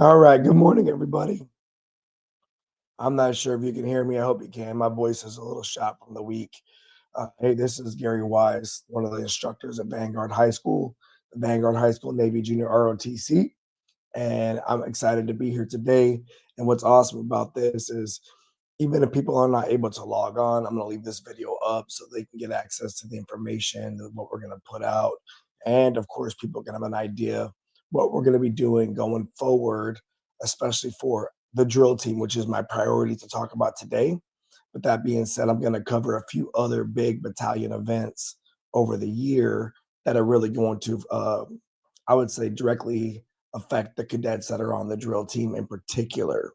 All right. Good morning, everybody. I'm not sure if you can hear me. I hope you can. My voice is a little shot from the week. Hey, this is Gary Wise, one of the instructors at Vanguard High School, the Vanguard High School Navy Junior ROTC. And I'm excited to be here today. And what's awesome about this is even if people are not able to log on, I'm going to leave this video up so they can get access to the information, what we're going to put out. And of course, people can have an idea what we're going to be doing going forward, especially for the drill team, which is my priority to talk about today. With that being said, I'm going to cover a few other big battalion events over the year that are really going to, I would say, directly affect the cadets that are on the drill team in particular.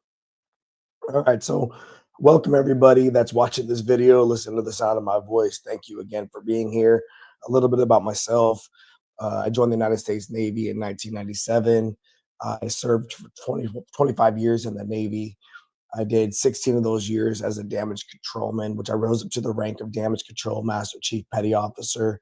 All right, so welcome everybody that's watching this video. Listen to the sound of my voice. Thank you again for being here. A little bit about myself. I joined the United States Navy in 1997. I served for 25 years in the Navy. I did 16 of those years as a damage controlman, which I rose up to the rank of damage control master chief petty officer.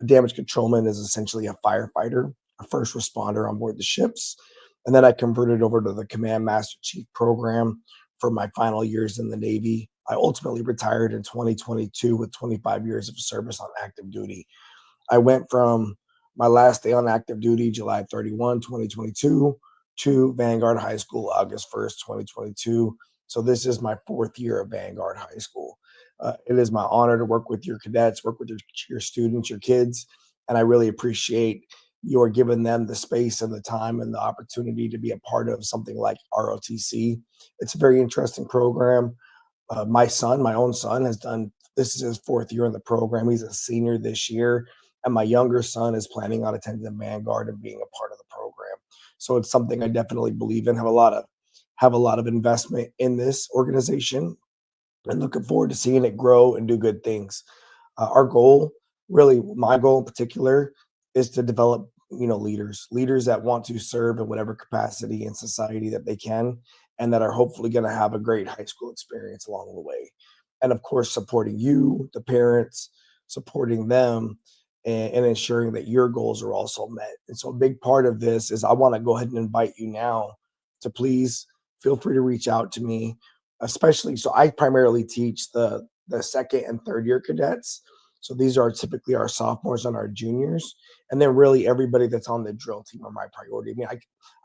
A damage controlman is essentially a firefighter, a first responder on board the ships. And then I converted over to the command master chief program for my final years in the Navy. I ultimately retired in 2022 with 25 years of service on active duty. I went from my last day on active duty, July 31, 2022, to Vanguard High School, August 1st, 2022. So this is my 4th year of Vanguard High School. It is my honor to work with your cadets, work with your students, your kids, and I really appreciate your giving them the space and the time and the opportunity to be a part of something like ROTC. It's a very interesting program. My son, my own son, has done this is his 4th year in the program. He's a senior this year, and my younger son is planning on attending Vanguard and being a part of the program. So it's something I definitely believe in. Have a lot of investment in this organization, and looking forward to seeing it grow and do good things. Our goal, really, my goal in particular, is to develop leaders that want to serve in whatever capacity in society that they can, and that are hopefully going to have a great high school experience along the way. And of course, supporting you, the parents, supporting them, and ensuring that your goals are also met. And so a big part of this is I want to go ahead and invite you now to please feel free to reach out to me, especially so I primarily teach the 2nd and 3rd year cadets. So these are typically our sophomores and our juniors. And then really everybody that's on the drill team are my priority. I mean,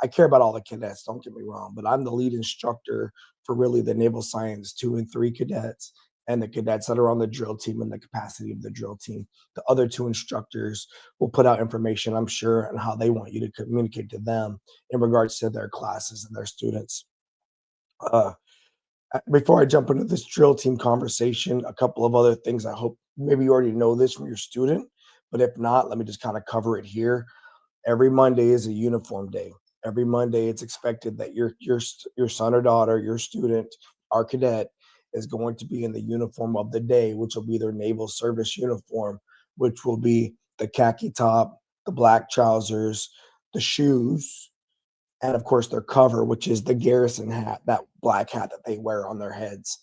I care about all the cadets, don't get me wrong, but I'm the lead instructor for really the Naval Science 2 and 3 cadets and the cadets that are on the drill team and the capacity of the drill team. The other 2 instructors will put out information, I'm sure, on how they want you to communicate to them in regards to their classes and their students. Uh, Before I jump into this drill team conversation, a couple of other things. I hope maybe you already know this from your student, but if not, let me just kind of cover it here. Every Monday is a uniform day. Every Monday, it's expected that your son or daughter, your student, our cadet, is going to be in the uniform of the day, which will be their naval service uniform, which will be the khaki top, the black trousers, the shoes, and of course their cover, which is the garrison hat, that black hat that they wear on their heads.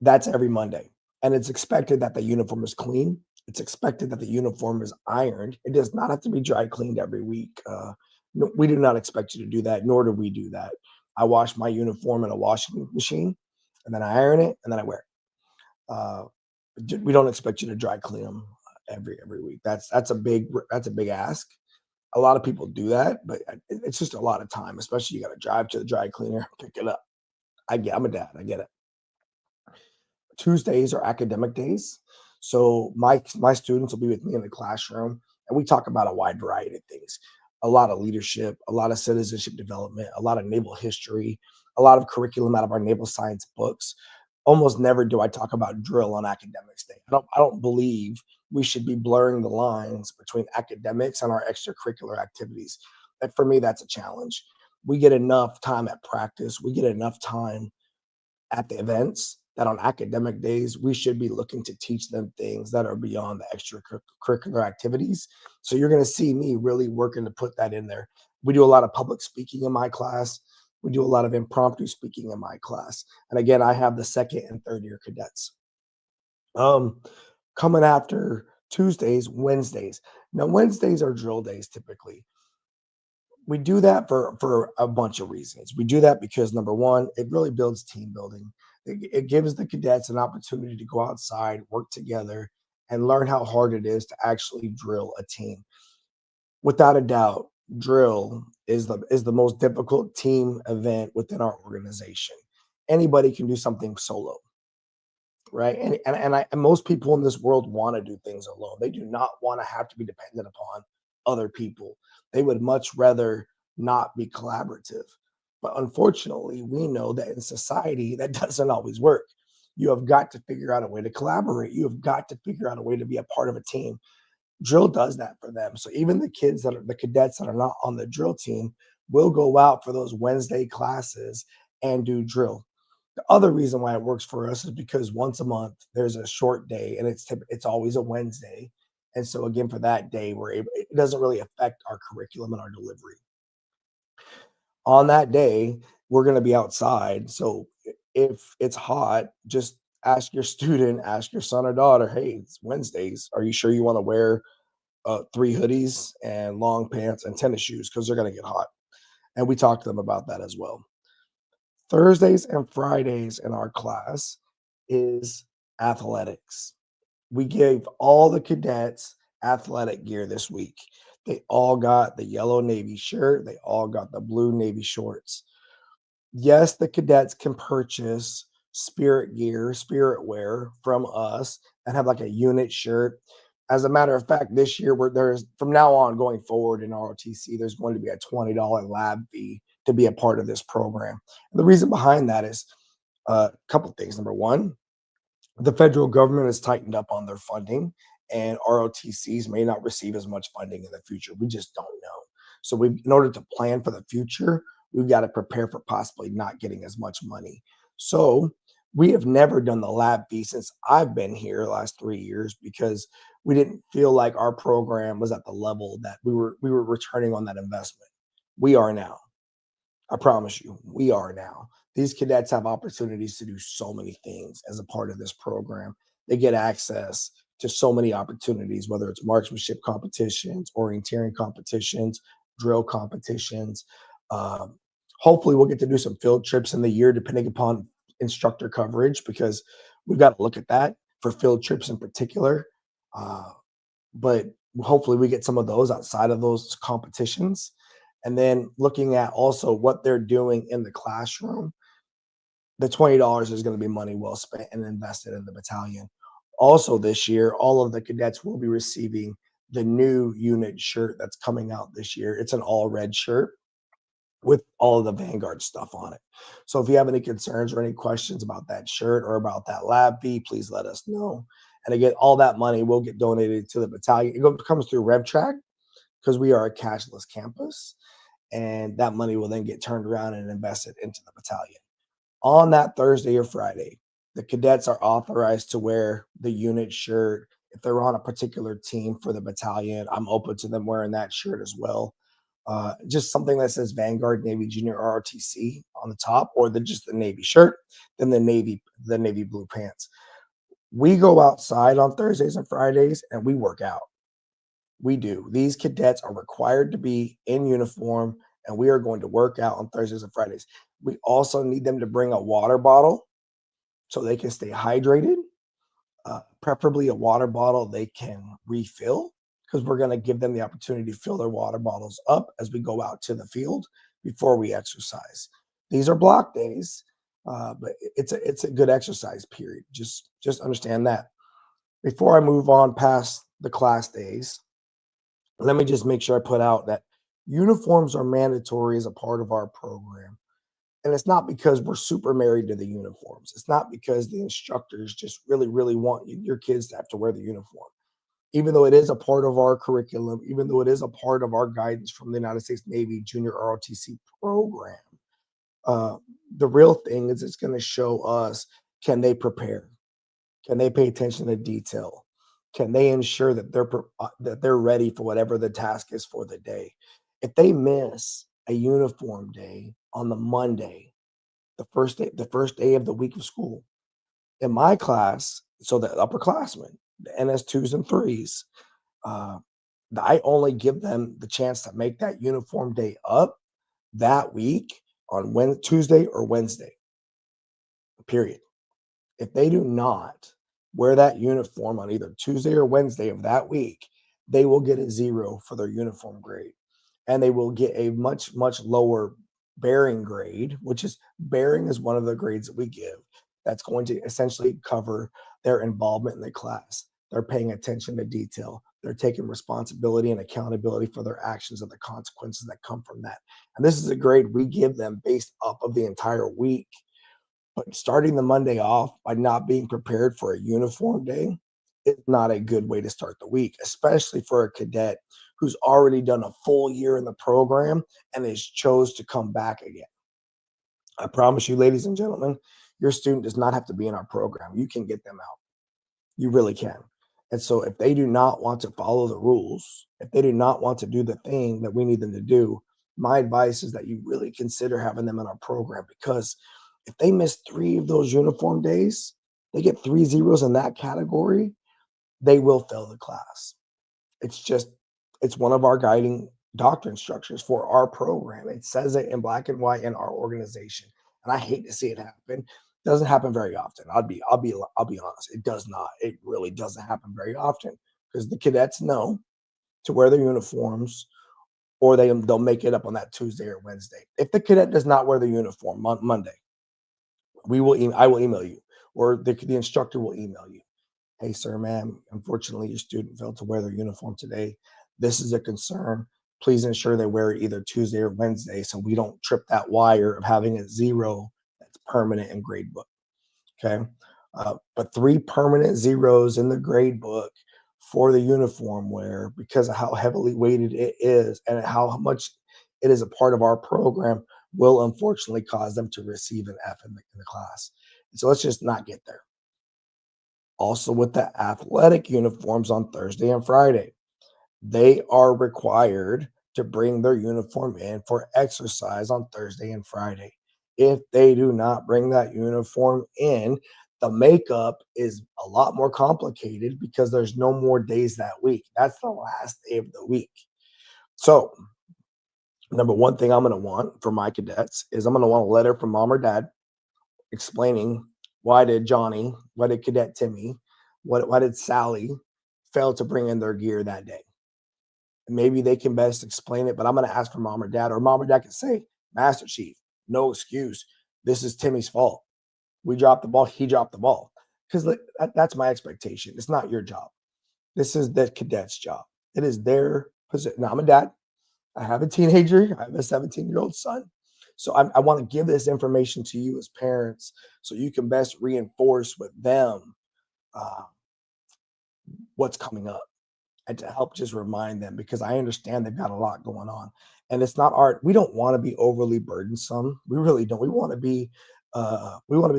That's every Monday. And it's expected that the uniform is clean. It's expected that the uniform is ironed. It does not have to be dry cleaned every week. No, we do not expect you to do that, nor do we do that. I wash my uniform in a washing machine, and then I iron it, and then I wear it. We don't expect you to dry clean them every week. That's a big ask. A lot of people do that, but it's just a lot of time, especially you got to drive to the dry cleaner, pick it up. I'm a dad. I get it. Tuesdays are academic days. So my students will be with me in the classroom, and we talk about a wide variety of things. A lot of leadership, a lot of citizenship development, a lot of naval history, a lot of curriculum out of our naval science books. Almost never do I talk about drill on academics day. I don't believe we should be blurring the lines between academics and our extracurricular activities. And for me, that's a challenge. We get enough time at practice. We get enough time at the events that on academic days we should be looking to teach them things that are beyond the extracurricular activities. So you're going to see me really working to put that in there. We do a lot of public speaking in my class. We do a lot of impromptu speaking in my class. And again, I have the 2nd and 3rd year cadets. Um, Coming after Tuesdays, Wednesdays. Now, Wednesdays are drill days typically. We do that for a bunch of reasons. We do that because number one, it really builds team building. It gives the cadets an opportunity to go outside, work together, and learn how hard it is to actually drill a team. Without a doubt, drill is the most difficult team event within our organization. Anybody can do something solo, right? And most people in this world want to do things alone. They do not want to have to be dependent upon other people. They would much rather not be collaborative. But unfortunately, we know that in society that doesn't always work. You have got to figure out a way to collaborate. You have got to figure out a way to be a part of a team. Drill does that for them. So even the kids that are the cadets that are not on the drill team will go out for those Wednesday classes and do drill. The other reason why it works for us is because once a month there's a short day, and it's always a Wednesday. And so again, for that day, it doesn't really affect our curriculum and our delivery. On that day, we're going to be outside. So if it's hot, just ask your student, ask your son or daughter, hey, it's Wednesdays. Are you sure you want to wear three hoodies and long pants and tennis shoes? Because they're going to get hot. And we talk to them about that as well. Thursdays and Fridays in our class is athletics. We gave all the cadets athletic gear this week. They all got the yellow Navy shirt. They all got the blue Navy shorts. Yes, the cadets can purchase spirit gear, spirit wear from us and have like a unit shirt. As a matter of fact, this year there's from now on going forward in ROTC, there's going to be a $20 lab fee to be a part of this program. And the reason behind that is a couple things. Number one, the federal government has tightened up on their funding, and ROTCs may not receive as much funding in the future. We just don't know. So in order to plan for the future, we've got to prepare for possibly not getting as much money. So we have never done the lab fee since I've been here the last 3 years because we didn't feel like our program was at the level that we were returning on that investment. We are now. I promise you, we are now. These cadets have opportunities to do so many things as a part of this program. They get access to so many opportunities, whether it's marksmanship competitions, orienteering competitions, drill competitions. Um, Hopefully, we'll get to do some field trips in the year, depending upon instructor coverage, because we've got to look at that for field trips in particular. Uh, but hopefully, we get some of those outside of those competitions. And then looking at also what they're doing in the classroom, the $20 is going to be money well spent and invested in the battalion. Also, this year, all of the cadets will be receiving the new unit shirt that's coming out this year. It's an all red shirt with all of the Vanguard stuff on it. So if you have any concerns or any questions about that shirt or about that lab fee, please let us know. And again, all that money will get donated to the battalion. It comes through RevTrack because we are a cashless campus, and that money will then get turned around and invested into the battalion. On that Thursday or Friday, the cadets are authorized to wear the unit shirt. If they're on a particular team for the battalion, I'm open to them wearing that shirt as well. Just something that says Vanguard Navy Junior ROTC on the top, or just the Navy shirt, then the Navy blue pants. We go outside on Thursdays and Fridays and we work out. We do. These cadets are required to be in uniform, and we are going to work out on Thursdays and Fridays. We also need them to bring a water bottle so they can stay hydrated, preferably a water bottle they can refill, because we're going to give them the opportunity to fill their water bottles up as we go out to the field before we exercise. These are block days, but it's a good exercise period. Just understand that. Before I move on past the class days, let me just make sure I put out that uniforms are mandatory as a part of our program. And it's not because we're super married to the uniforms. It's not because the instructors just really, really want your kids to have to wear the uniform. Even though it is a part of our curriculum, even though it is a part of our guidance from the United States Navy Junior ROTC program, the real thing is it's going to show us, can they prepare? Can they pay attention to detail? Can they ensure that they're ready for whatever the task is for the day? If they miss a uniform day on the Monday, the first day of the week of school, in my class, so the upperclassmen, the NS2s and 3s. Uh, I only give them the chance to make that uniform day up that week on Tuesday or Wednesday, period. If they do not wear that uniform on either Tuesday or Wednesday of that week, they will get a 0 for their uniform grade. And they will get a much, much lower bearing grade, which is bearing is one of the grades that we give that's going to essentially cover their involvement in the class. They're paying attention to detail. They're taking responsibility and accountability for their actions and the consequences that come from that. And this is a grade we give them based off of the entire week. But starting the Monday off by not being prepared for a uniform day is not a good way to start the week, especially for a cadet who's already done a full year in the program and has chose to come back again. I promise you, ladies and gentlemen, your student does not have to be in our program. You can get them out. You really can. And so if they do not want to follow the rules, if they do not want to do the thing that we need them to do, my advice is that you really consider having them in our program, because if they miss 3 of those uniform days, they get 3 zeros in that category, they will fail the class. It's one of our guiding doctrine structures for our program. It says it in black and white in our organization. And I hate to see it happen. It doesn't happen very often. I'll be honest. It does not. It really doesn't happen very often, because the cadets know to wear their uniforms, or they'll make it up on that Tuesday or Wednesday. If the cadet does not wear the uniform on Monday, I will email you, or the instructor will email you. Hey, sir, ma'am, unfortunately, your student failed to wear their uniform today. This is a concern. Please ensure they wear it either Tuesday or Wednesday so we don't trip that wire of having a 0 that's permanent in grade book. Okay. But 3 permanent 0s in the grade book for the uniform wear, because of how heavily weighted it is and how much it is a part of our program, will unfortunately cause them to receive an F in the class. So let's just not get there. Also, with the athletic uniforms on Thursday and Friday, they are required to bring their uniform in for exercise on Thursday and Friday. If they do not bring that uniform in, the makeup is a lot more complicated because there's no more days that week. That's the last day of the week. So, number one thing I'm going to want for my cadets is I'm going to want a letter from mom or dad explaining why did Cadet Timmy, why did Sally fail to bring in their gear that day? Maybe they can best explain it, but I'm going to ask for mom or dad can say, Master Chief, no excuse. This is Timmy's fault. We dropped the ball. He dropped the ball. Because that's my expectation. It's not your job. This is the cadet's job. It is their position. Now, I'm a dad. I have a teenager. I have a 17-year-old son. So I want to give this information to you as parents so you can best reinforce with them what's coming up, and to help just remind them, because I understand they've got a lot going on. And it's not we don't want to be overly burdensome. We really don't. We want to be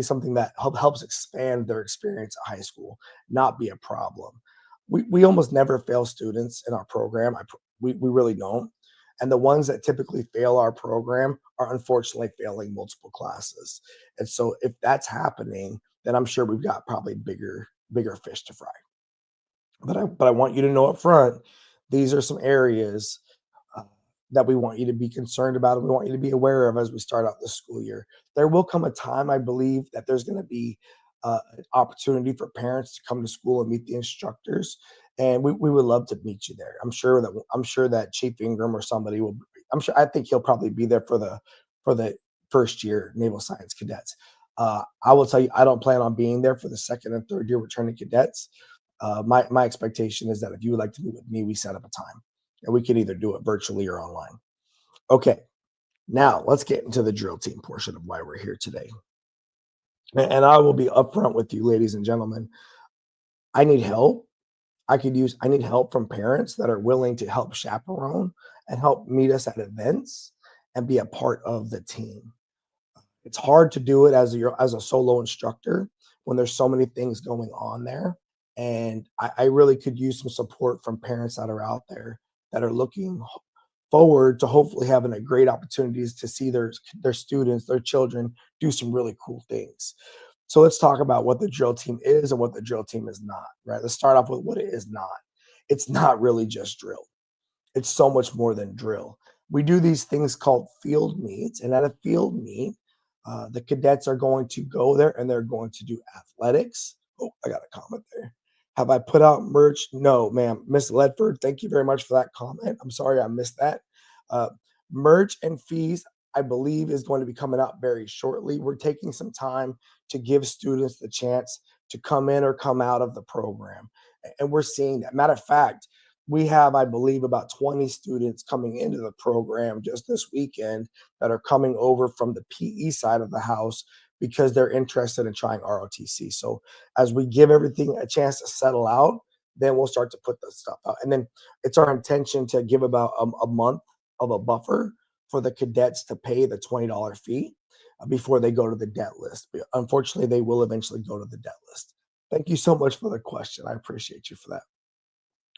something that helps expand their experience at high school, not be a problem. We almost never fail students in our program. We really don't. And the ones that typically fail our program are unfortunately failing multiple classes. And so if that's happening, then I'm sure we've got probably bigger fish to fry. But I want you to know up front, these are some areas that we want you to be concerned about, and we want you to be aware of as we start out the school year. There will come a time, I believe, that there's going to be an opportunity for parents to come to school and meet the instructors, and we would love to meet you there. I'm sure that Chief Ingram or somebody will. I think he'll probably be there for the first year Naval Science cadets. I will tell you, I don't plan on being there for the second and third year returning cadets. My expectation is that if you would like to meet with me, we set up a time, and we can either do it virtually or online. Okay, now let's get into the drill team portion of why we're here today. And I will be upfront with you, ladies and gentlemen. I need help. I need help from parents that are willing to help chaperone and help meet us at events and be a part of the team. It's hard to do it as a solo instructor when there's so many things going on there. And I really could use some support from parents that are out there that are looking forward to hopefully having a great opportunities to see their students, their children do some really cool things. So let's talk about what the drill team is and what the drill team is not, right? Let's start off with what it is not. It's not really just drill. It's so much more than drill. We do these things called field meets, and at a field meet, the cadets are going to go there and they're going to do athletics. Oh, I got a comment there. Have I put out merch? No, ma'am. Miss Ledford, thank you very much for that comment. I'm sorry I missed that. Uh, Merch and fees, I believe, is going to be coming out very shortly. We're taking some time to give students the chance to come in or come out of the program. And we're seeing that. Matter of fact, we have, I believe, about 20 students coming into the program just this weekend that are coming over from the PE side of the house because they're interested in trying ROTC. So as we give everything a chance to settle out, then we'll start to put the stuff out. And then it's our intention to give about a month of a buffer for the cadets to pay the $20 fee before they go to the debt list. But unfortunately, they will eventually go to the debt list. Thank you so much for the question. I appreciate you for that.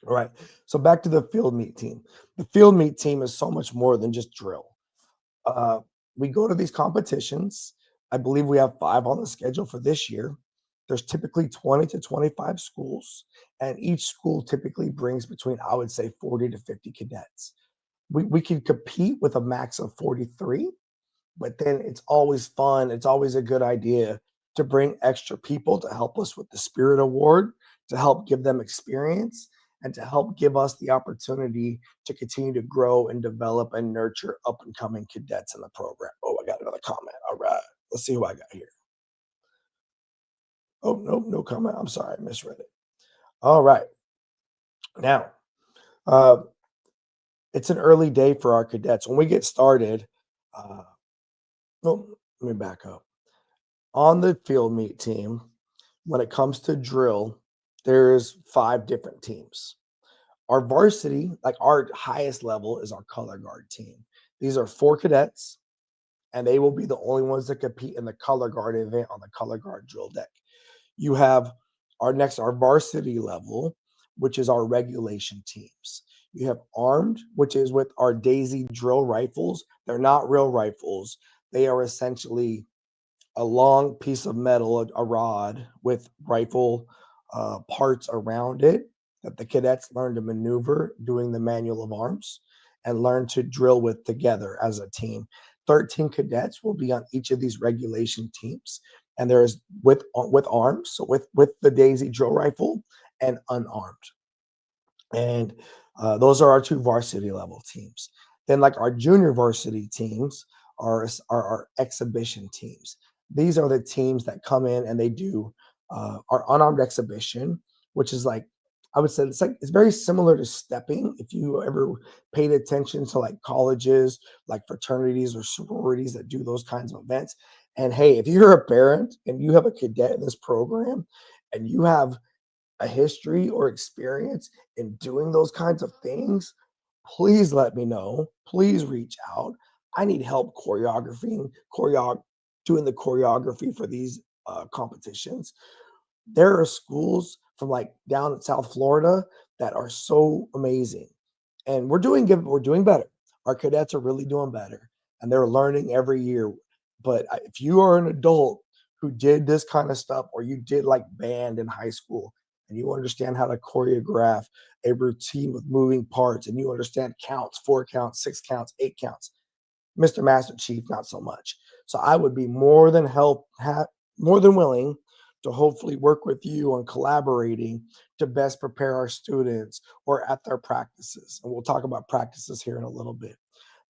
All right. So back to the field meet team. The field meet team is so much more than just drill. We go to these competitions. I believe we have 5 on the schedule for this year. There's typically 20 to 25 schools, and each school typically brings between, I would say, 40 to 50 cadets. We can compete with a max of 43, but then it's always fun. It's always a good idea to bring extra people to help us with the Spirit Award, to help give them experience, and to help give us the opportunity to continue to grow and develop and nurture up and coming cadets in the program. Oh, I got another comment. All right. Let's see who I got here. Oh, nope, no comment. I'm sorry, I misread it. All right. Now, uh, it's an early day for our cadets. When we get started, let me back up. On the field meet team, when it comes to drill, there's 5 different teams. Our varsity, like our highest level, is our color guard team. These are 4 cadets, and they will be the only ones that compete in the color guard event on the color guard drill deck. You have our varsity level, which is our regulation teams. You have armed, which is with our Daisy drill rifles. They're not real rifles. They are essentially a long piece of metal, a rod with rifle parts around it that the cadets learn to maneuver doing the manual of arms and learn to drill with together as a team. 13 cadets will be on each of these regulation teams, and there's with arms, so with the Daisy drill rifle, and unarmed. And those are our 2 varsity level teams. Then, like our junior varsity teams, are our exhibition teams. These are the teams that come in and they do our unarmed exhibition, which is like, I would say it's very similar to stepping. If you ever paid attention to like colleges, like fraternities or sororities that do those kinds of events. And hey, if you're a parent and you have a cadet in this program and you have a history or experience in doing those kinds of things, please let me know. Please reach out. I need help doing the choreography for these competitions. There are schools from like down in South Florida that are so amazing, and we're doing better. Our cadets are really doing better, and they're learning every year. But if you are an adult who did this kind of stuff, or you did like band in high school, and you understand how to choreograph a routine with moving parts, and you understand counts, 4 counts, 6 counts, 8 counts, Mr. Master Chief, not so much. So I would be more than willing to hopefully work with you on collaborating to best prepare our students or at their practices. And we'll talk about practices here in a little bit.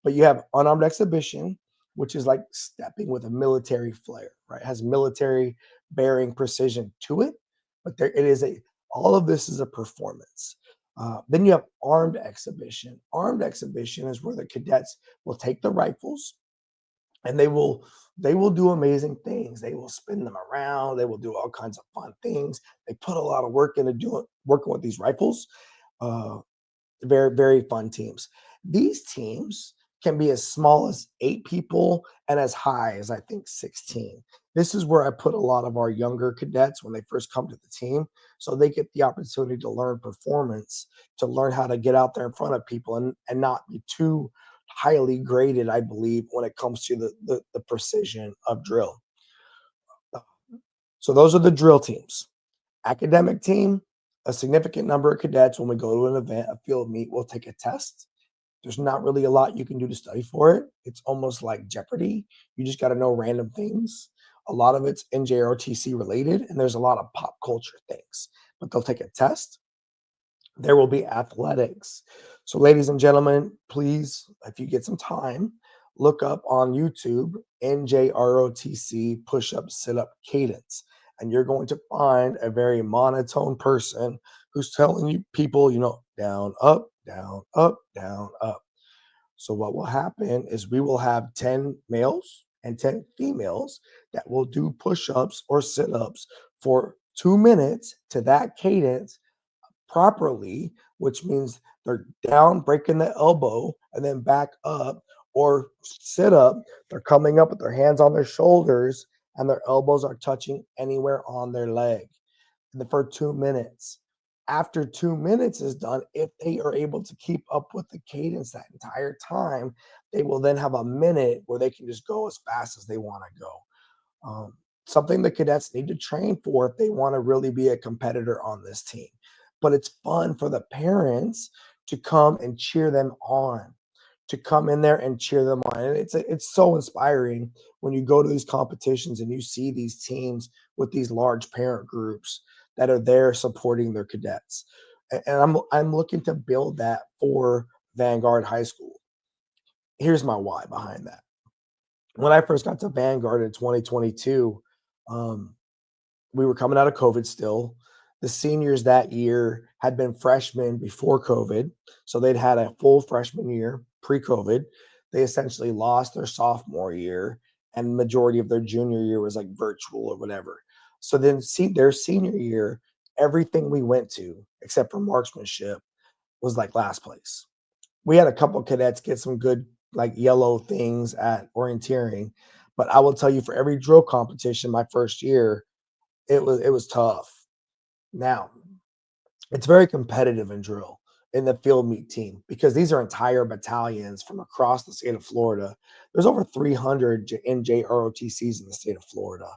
But you have unarmed exhibition, which is like stepping with a military flair, right? It has military bearing precision to it, but all of this is a performance. Then you have armed exhibition. Armed exhibition is where the cadets will take the rifles and they will do amazing things. They will spin them around. They will do all kinds of fun things. They put a lot of work into working with these rifles. Very, very fun teams. These teams can be as small as 8 people and as high as I think 16. This is where I put a lot of our younger cadets when they first come to the team, so they get the opportunity to learn performance, to learn how to get out there in front of people and not be too highly graded, I believe, when it comes to the precision of drill. So those are the drill teams. Academic team, a significant number of cadets, when we go to an event, a field meet, will take a test. There's not really a lot you can do to study for it. It's almost like Jeopardy. You just got to know random things. A lot of it's NJROTC related, and there's a lot of pop culture things. But they'll take a test. There will be athletics. So, ladies and gentlemen, please, if you get some time, look up on YouTube NJROTC push up, sit up cadence. And you're going to find a very monotone person who's telling you people, down, up, down, up, down, up. So, what will happen is we will have 10 males and 10 females that will do push ups or sit ups for 2 minutes to that cadence properly, which means they're down, breaking the elbow, and then back up, or sit up. They're coming up with their hands on their shoulders, and their elbows are touching anywhere on their leg for 2 minutes. After 2 minutes is done, if they are able to keep up with the cadence that entire time, they will then have a minute where they can just go as fast as they want to go. Something the cadets need to train for if they want to really be a competitor on this team. But it's fun for the parents to come and cheer them on, to come in there and cheer them on. And it's so inspiring when you go to these competitions and you see these teams with these large parent groups that are there supporting their cadets. And I'm looking to build that for Vanguard High School. Here's my why behind that. When I first got to Vanguard in 2022, we were coming out of COVID still. The seniors that year had been freshmen before COVID. So they'd had a full freshman year pre-COVID. They essentially lost their sophomore year, and the majority of their junior year was like virtual or whatever. So then their senior year, everything we went to, except for marksmanship, was like last place. We had a couple of cadets get some good like yellow things at orienteering, but I will tell you, for every drill competition my first year, it was tough. Now, it's very competitive in drill in the field meet team because these are entire battalions from across the state of Florida. There's over 300 NJROTCs in the state of Florida.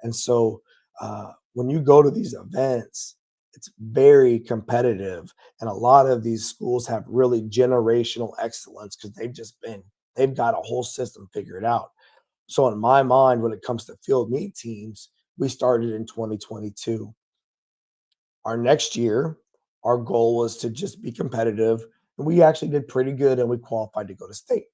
And so when you go to these events, it's very competitive. And a lot of these schools have really generational excellence because they've got a whole system figured out. So in my mind, when it comes to field meet teams, we started in 2022. Our next year, our goal was to just be competitive, and we actually did pretty good, and we qualified to go to state.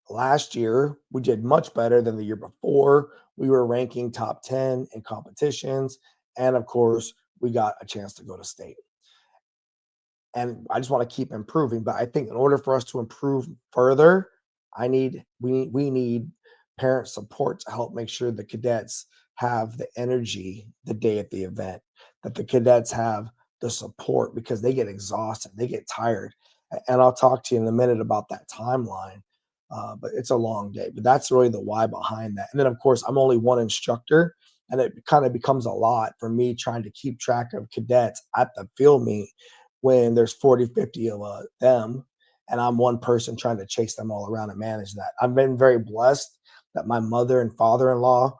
Last year, we did much better than the year before. We were ranking top 10 in competitions, and of course, we got a chance to go to state. And I just want to keep improving, but I think in order for us to improve further, we need parent support to help make sure the cadets have the energy the day at the event, that the cadets have the support because they get exhausted, they get tired. And I'll talk to you in a minute about that timeline, but it's a long day. But that's really the why behind that. And then, of course, I'm only one instructor, and it kind of becomes a lot for me trying to keep track of cadets at the field meet when there's 40, 50 of them, and I'm one person trying to chase them all around and manage that. I've been very blessed that my mother and father-in-law,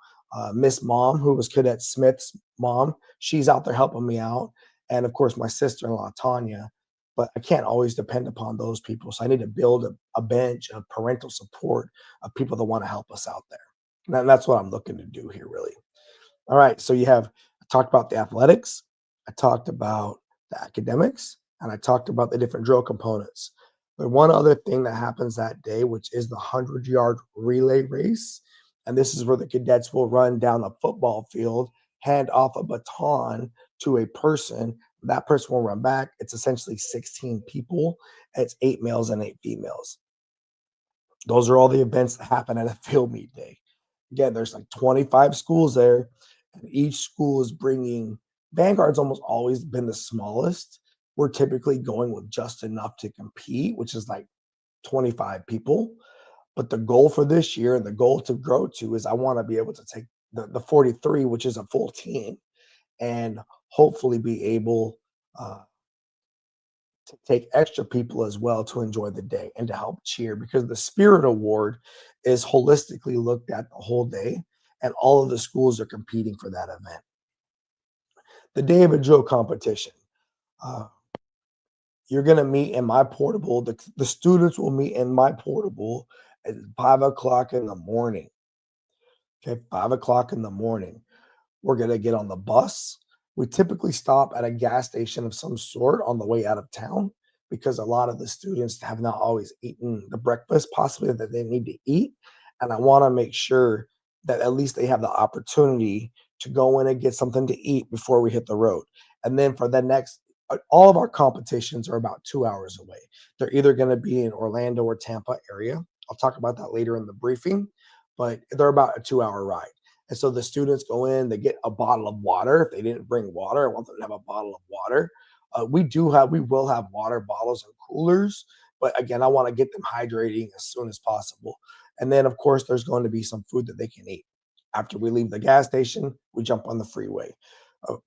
Miss Mom, who was Cadet Smith's mom, she's out there helping me out. And of course, my sister-in-law, Tanya, but I can't always depend upon those people. So I need to build a bench of parental support of people that want to help us out there. And that's what I'm looking to do here, really. All right. So I talked about the athletics, I talked about the academics, and I talked about the different drill components. But one other thing that happens that day, which is the 100-yard relay race. And this is where the cadets will run down a football field, hand off a baton to a person. That person will run back. It's essentially 16 people. It's 8 males and 8 females. Those are all the events that happen at a field meet day. Again, there's like 25 schools there, and each school is bringing. Vanguard's almost always been the smallest. We're typically going with just enough to compete, which is like 25 people. But the goal for this year and the goal to grow to is I want to be able to take the 43, which is a full team, and hopefully be able to take extra people as well to enjoy the day and to help cheer, because the Spirit Award is holistically looked at the whole day. and all of the schools are competing for that event. The day of a drill competition. Uh, you're going to meet in my portable. The students will meet in my portable at 5 o'clock in the morning. Okay, 5 o'clock in the morning. We're going to get on the bus. We typically stop at a gas station of some sort on the way out of town because a lot of the students have not always eaten the breakfast possibly that they need to eat. And I want to make sure that at least they have the opportunity to go in and get something to eat before we hit the road. And then for the next, all of our competitions are about 2 hours away. They're either going to be in Orlando or Tampa area. I'll talk about that later in the briefing, but they're about a 2 hour ride. And so the students go in, they get a bottle of water. If they didn't bring water, I want them to have a bottle of water. We will have water bottles and coolers, but again, I want to get them hydrating as soon as possible. And then, of course, there's going to be some food that they can eat. After we leave the gas station, we jump on the freeway.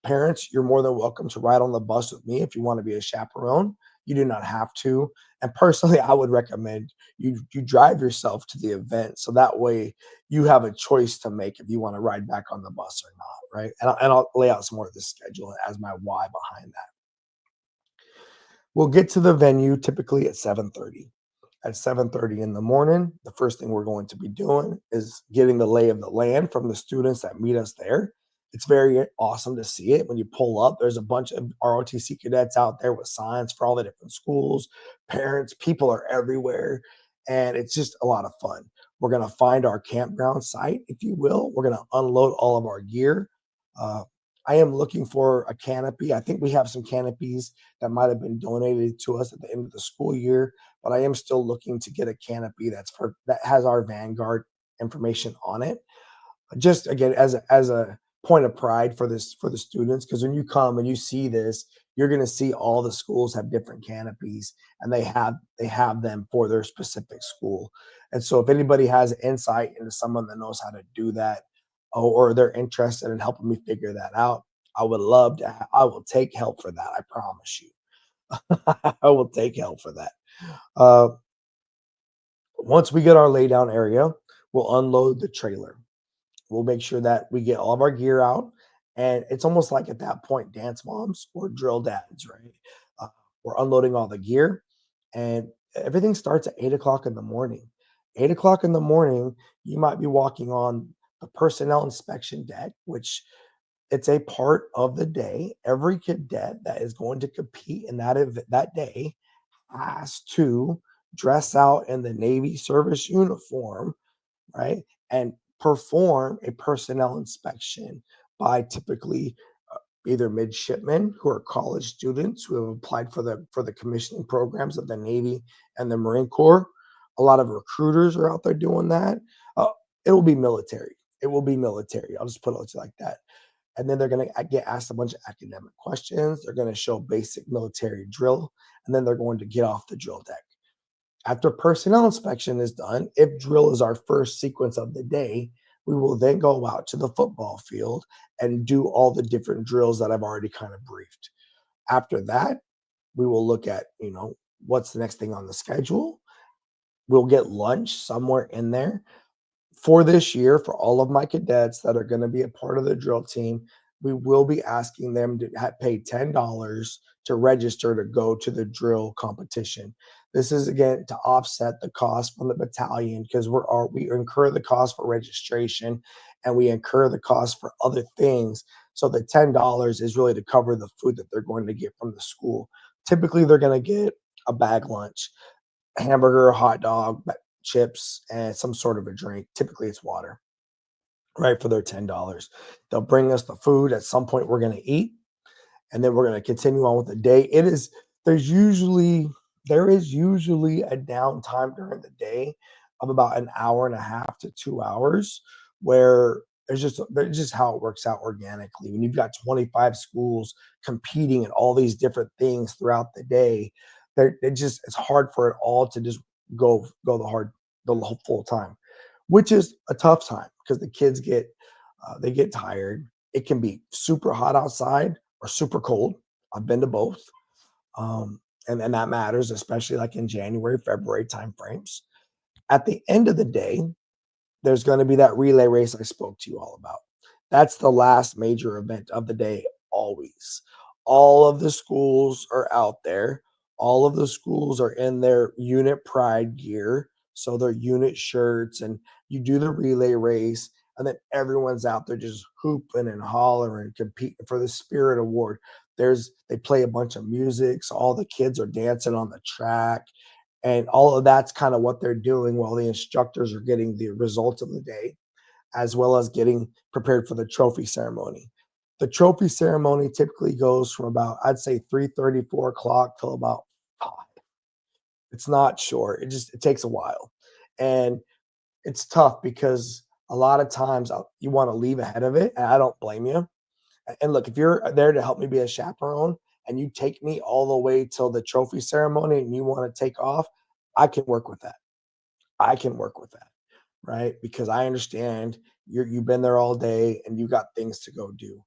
Parents, you're more than welcome to ride on the bus with me if you want to be a chaperone. You do not have to. And personally, I would recommend you drive yourself to the event so that way you have a choice to make if you want to ride back on the bus or not, right? And I'll lay out some more of the schedule as my why behind that. We'll get to the venue typically at 7:30. At 7:30 in the morning, the first thing we're going to be doing is getting the lay of the land from the students that meet us there. It's very awesome to see it. When you pull up, there's a bunch of ROTC cadets out there with signs for all the different schools. Parents, people are everywhere, and it's just a lot of fun. We're going to find our campground site, if you will. We're going to unload all of our gear. Uh, I am looking for a canopy. I think we have some canopies that might have been donated to us at the end of the school year, but I am still looking to get a canopy that has our Vanguard information on it. Just again, as a point of pride for the students, because when you come and you see this, you're going to see all the schools have different canopies, and they have them for their specific school. And so, if anybody has insight into someone that knows how to do that, or they're interested in helping me figure that out, I would love to. I will take help for that. I promise you, I will take help for that. Uh, Once we get our laydown area, we'll unload the trailer. We'll make sure that we get all of our gear out. And it's almost like at that point, dance moms or drill dads, right? Uh, we're unloading all the gear, and everything starts at 8 o'clock in the morning. 8 o'clock in the morning, you might be walking on the personnel inspection deck, which it's a part of the day. Every cadet that is going to compete in that day has to dress out in the Navy service uniform, right? And perform a personnel inspection by typically either midshipmen who are college students who have applied for the commissioning programs of the Navy and the Marine Corps. A lot of recruiters are out there doing that. Uh, it will be military. It will be military. I'll just put it like that. And then they're going to get asked a bunch of academic questions. They're going to show basic military drill, and then they're going to get off the drill deck. After personnel inspection is done, if drill is our first sequence of the day, we will then go out to the football field and do all the different drills that I've already kind of briefed. After that, we will look at, what's the next thing on the schedule. We'll get lunch somewhere in there. For this year, for all of my cadets that are going to be a part of the drill team, we will be asking them to pay $10 to register to go to the drill competition. This is again to offset the cost from the battalion because we incur the cost for registration and we incur the cost for other things. So the $10 is really to cover the food that they're going to get from the school. Typically, they're going to get a bag lunch, a hamburger, a hot dog, chips, and some sort of a drink. Typically, it's water, right, for their $10. They'll bring us the food. At some point, we're going to eat, and then we're going to continue on with the day. There is usually a downtime during the day of about an hour and a half to 2 hours where there's just how it works out organically. When you've got 25 schools competing in all these different things throughout the day, it's hard for it all to just go the whole full time, which is a tough time because the kids get tired. It can be super hot outside or super cold. I've been to both. And that matters, especially like in January, February timeframes. At the end of the day, there's going to be that relay race I spoke to you all about. That's the last major event of the day, always. All of the schools are out there. All of the schools are in their unit pride gear. So their unit shirts, and you do the relay race, and then everyone's out there just hooping and hollering, competing for the Spirit Award. They play a bunch of music, so all the kids are dancing on the track, and all of that's kind of what they're doing while the instructors are getting the results of the day, as well as getting prepared for the trophy ceremony. The trophy ceremony typically goes from about, I'd say 3:30, 4 o'clock till about 5. It's not short. It takes a while. And it's tough because a lot of times you want to leave ahead of it, and I don't blame you. And look, if you're there to help me be a chaperone and you take me all the way till the trophy ceremony and you want to take off, I can work with that. I can work with that, right? Because I understand you've been there all day and you got things to go do.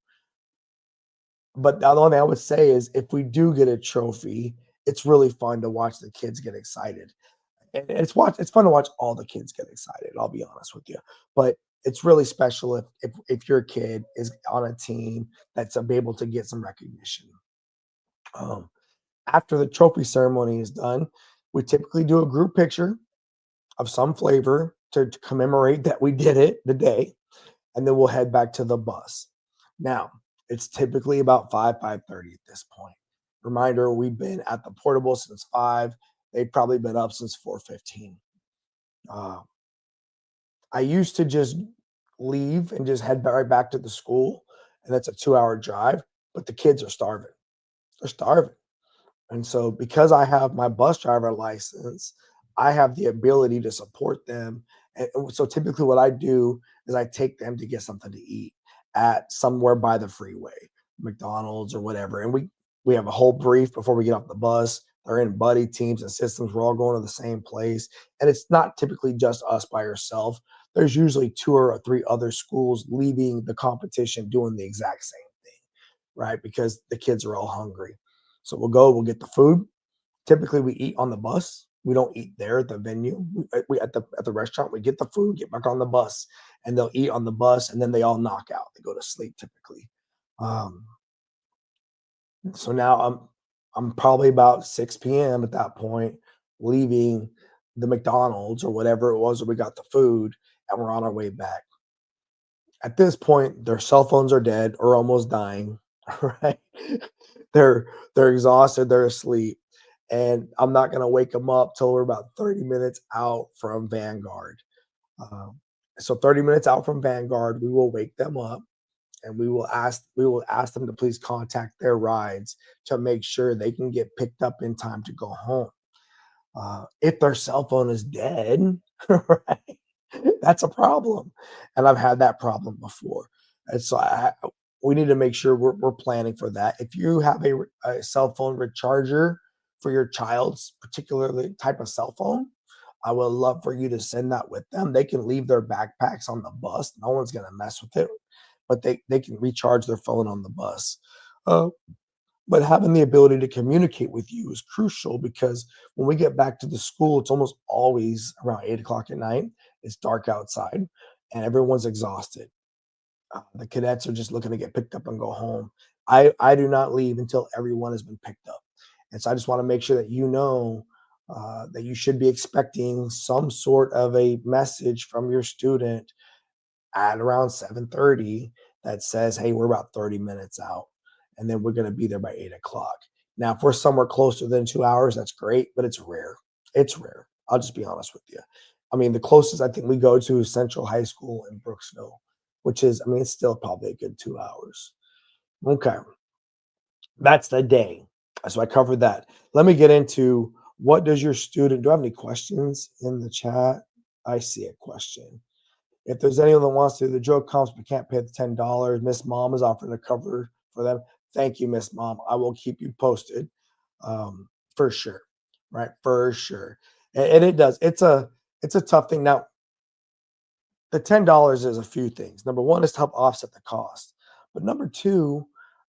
But the only thing I would say is if we do get a trophy, it's really fun to watch the kids get excited. And it's fun to watch all the kids get excited, I'll be honest with you. But it's really special if your kid is on a team that's able to get some recognition. Um, After the trophy ceremony is done, we typically do a group picture of some flavor to commemorate that we did it the day, and then we'll head back to the bus. Now, it's typically about 5:30 at this point. Reminder, we've been at the portable since 5. They've probably been up since 4:15. Uh, I used to just leave and just head right back to the school, and that's a 2-hour drive, but the kids are starving. They're starving. And so because I have my bus driver license, I have the ability to support them. And so typically what I do is I take them to get something to eat at somewhere by the freeway, McDonald's or whatever. And we have a whole brief before we get off the bus. They're in buddy teams and systems. We're all going to the same place. And it's not typically just us by yourself. There's usually 2 or 3 other schools leaving the competition doing the exact same thing, right? Because the kids are all hungry. So we'll get the food. Typically, we eat on the bus. We don't eat there at the venue. We at the restaurant. We get the food, get back on the bus, and they'll eat on the bus, and then they all knock out. They go to sleep typically. Um, so now I'm probably about 6 p.m. at that point, leaving the McDonald's or whatever it was where we got the food, and we're on our way back. At this point, their cell phones are dead or almost dying, right? They're they're exhausted, they're asleep, and I'm not gonna wake them up till we're about 30 minutes out from Vanguard. Um, so 30 minutes out from Vanguard, we will wake them up and we will ask them to please contact their rides to make sure they can get picked up in time to go home. If their cell phone is dead, right, that's a problem, and I've had that problem before. And so we need to make sure we're planning for that. If you have a cell phone recharger for your child's particularly type of cell phone, I would love for you to send that with them. They can leave their backpacks on the bus. No one's going to mess with it, but they can recharge their phone on the bus. Uh, but having the ability to communicate with you is crucial because when we get back to the school, it's almost always around 8 o'clock at night. It's dark outside and everyone's exhausted. The cadets are just looking to get picked up and go home. I do not leave until everyone has been picked up. And so I just want to make sure that you know that you should be expecting some sort of a message from your student at around 7:30 that says, hey, we're about 30 minutes out, and then we're going to be there by 8 o'clock. Now, if we're somewhere closer than 2 hours, that's great, but it's rare. It's rare. I'll just be honest with you. I mean, the closest I think we go to is Central High School in Brooksville, which is, I mean, it's still probably a good 2 hours. Okay. That's the day. So I covered that. Let me get into what does your student, do I have any questions in the chat? I see a question. If there's anyone that wants to, the joke comes but can't pay the $10. Miss Mom is offering to cover for them. Thank you, Miss Mom. I will keep you posted for sure, right? For sure. And it does. It's a tough thing. Now, the $10 is a few things. Number one is to help offset the cost. But number two,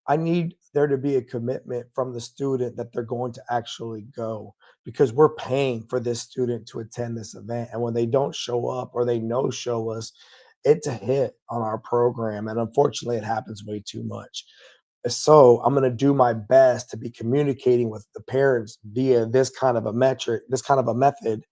I need there to be a commitment from the student that they're going to actually go, because we're paying for this student to attend this event. And when they don't show up or they no show us, it's a hit on our program. And unfortunately, it happens way too much. So I'm going to do my best to be communicating with the parents via this kind of a metric, this kind of a method.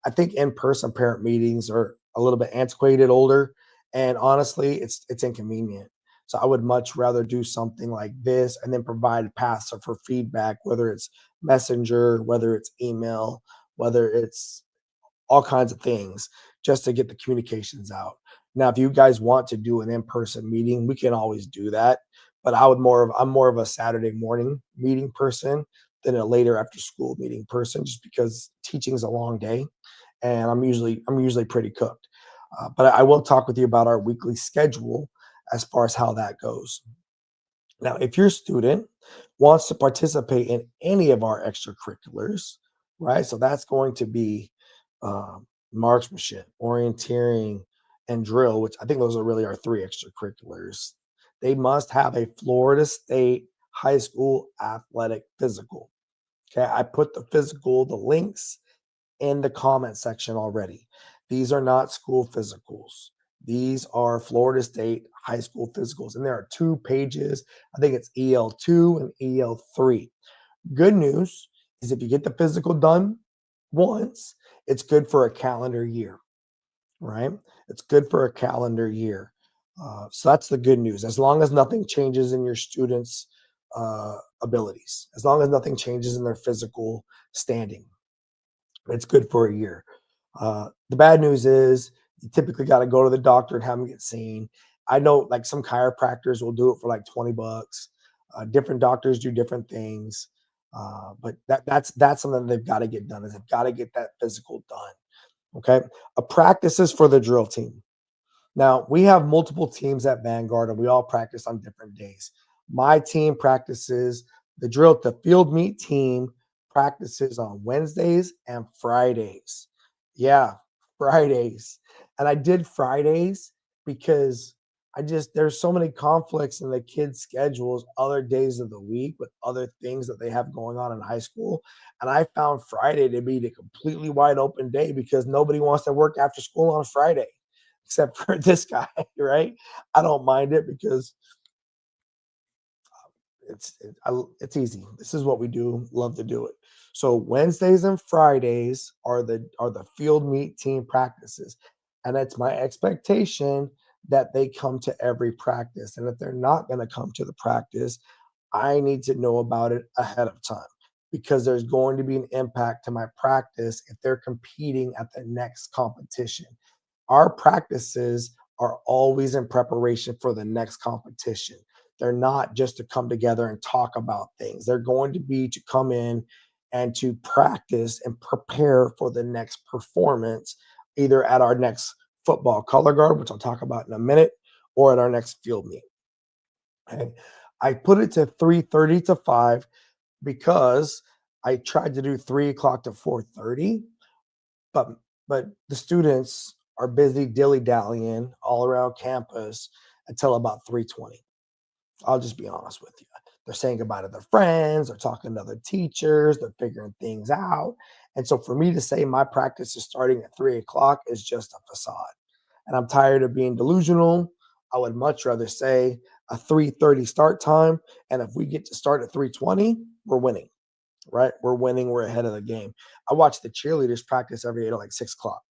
I think in-person parent meetings are a little bit antiquated, older, and honestly, it's inconvenient. So I would much rather do something like this and then provide paths for feedback, whether it's messenger, whether it's email, whether it's all kinds of things, just to get the communications out. Now, if you guys want to do an in-person meeting, we can always do that. But I'm more of a Saturday morning meeting person than a later after school meeting person, just because teaching is a long day, and I'm usually pretty cooked. But I will talk with you about our weekly schedule as far as how that goes. Now, if your student wants to participate in any of our extracurriculars, right? So that's going to be marksmanship, orienteering, and drill, which I think those are really our three extracurriculars. They must have a Florida State high school athletic physical. Okay, I put the physical, the links in the comment section already. These are not school physicals. These are Florida State high school physicals, and there are 2 pages. I think it's EL2 and EL3. Good news is if you get the physical done once, it's good for a calendar year, right? It's good for a calendar year. So that's the good news. As long as nothing changes in your students' abilities, as long as nothing changes in their physical standing, it's good for a year. The bad news is you typically got to go to the doctor and have them get seen. I know like some chiropractors will do it for like 20 bucks. Different doctors do different things. But that's something they've got to get done, is they've got to get that physical done. Okay. A practice is for the drill team. Now, we have multiple teams at Vanguard, and we all practice on different days. My team practices the field meet team practices on Wednesdays and Fridays. Yeah, Fridays. And I did Fridays because there's so many conflicts in the kids' schedules other days of the week with other things that they have going on in high school. And I found Friday to be the completely wide open day because nobody wants to work after school on a Friday except for this guy, right? I don't mind it because it's easy. This is what we do. Love to do it. So Wednesdays and Fridays are the field meet team practices, and it's my expectation that they come to every practice. And if they're not going to come to the practice, I need to know about it ahead of time, because there's going to be an impact to my practice if they're competing at the next competition. Our practices are always in preparation for the next competition. They're not just to come together and talk about things. They're going to be to come in and to practice and prepare for the next performance, either at our next football color guard, which I'll talk about in a minute, or at our next field meet. Okay. I put it to 3:30 to 5 because I tried to do 3 o'clock to 4:30, but the students are busy dilly-dallying all around campus until about 3:20. I'll just be honest with you. They're saying goodbye to their friends, they're talking to other teachers, they're figuring things out. And so for me to say my practice is starting at 3 o'clock is just a facade. And I'm tired of being delusional. I would much rather say a 3:30 start time. And if we get to start at 3:20, we're winning, right? We're winning. We're ahead of the game. I watch the cheerleaders practice every day at like 6 o'clock.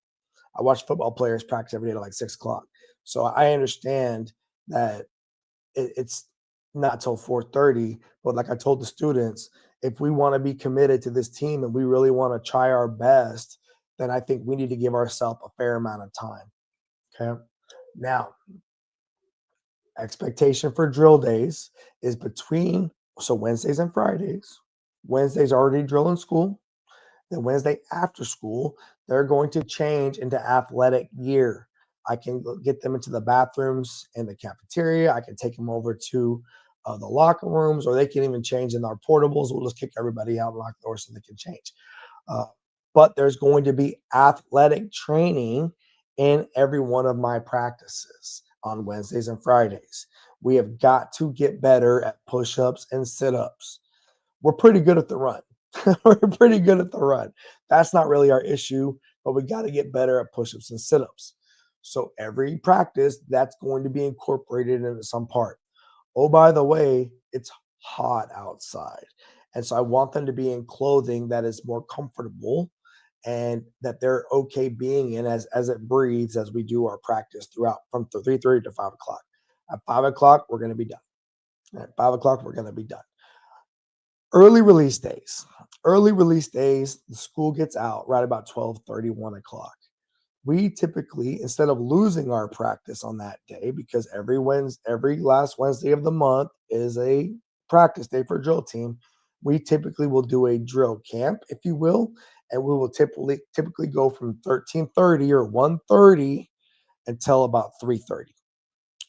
I watch football players practice every day at like 6 o'clock. So I understand that it's not till 4:30. But like I told the students, if we want to be committed to this team and we really want to try our best, then I think we need to give ourselves a fair amount of time. Okay. Now, expectation for drill days is Wednesdays and Fridays. Wednesdays already drill in school. Then Wednesday after school, they're going to change into athletic gear. I can get them into the bathrooms in the cafeteria. I can take them over to the locker rooms, or they can even change in our portables. We'll just kick everybody out and lock the doors so they can change. Uh, but there's going to be athletic training in every one of my practices on Wednesdays and Fridays. We have got to get better at push-ups and sit-ups. We're pretty good at the run. We're pretty good at the run. That's not really our issue, but we got to get better at push-ups and sit-ups. So every practice, that's going to be incorporated into some part. Oh, by the way, it's hot outside. And so I want them to be in clothing that is more comfortable and that they're okay being in as it breathes as we do our practice throughout from 3:30 to 5 o'clock. At 5 o'clock, we're going to be done. At 5 o'clock, we're going to be done. Early release days. Early release days, the school gets out right about 12:30, 1 o'clock. We typically, instead of losing our practice on that day, because every last Wednesday of the month is a practice day for a drill team, we typically will do a drill camp, if you will, and we will typically go from 13:30 or 1:30 until about 3:30,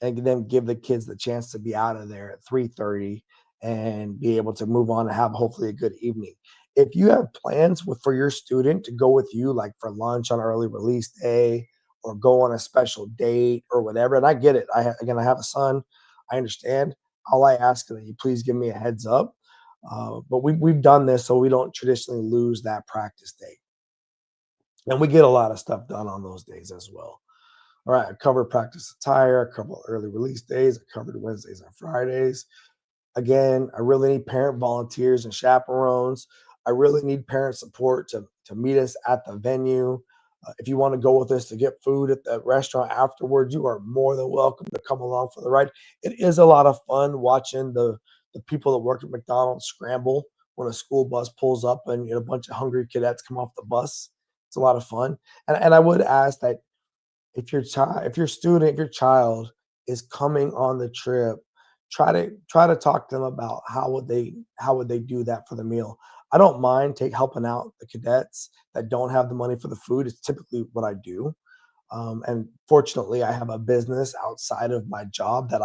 and then give the kids the chance to be out of there at 3:30 and be able to move on and have hopefully a good evening. If you have plans for your student to go with you, like for lunch on early release day or go on a special date or whatever, and I get it. Again, I have a son. I understand. All I ask is that you please give me a heads up. But we've done this so we don't traditionally lose that practice day. And we get a lot of stuff done on those days as well. All right, I covered practice attire, I covered early release days, I covered Wednesdays and Fridays. Again, I really need parent volunteers and chaperones. I really need parent support to meet us at the venue. If you want to go with us to get food at the restaurant afterwards, you are more than welcome to come along for the ride. It is a lot of fun watching the people that work at McDonald's scramble when a school bus pulls up and a bunch of hungry cadets come off the bus. It's a lot of fun. And I would ask that if your child is coming on the trip, try to talk to them about how would they do that for the meal. I don't mind helping out the cadets that don't have the money for the food. It's typically what I do. And fortunately, I have a business outside of my job that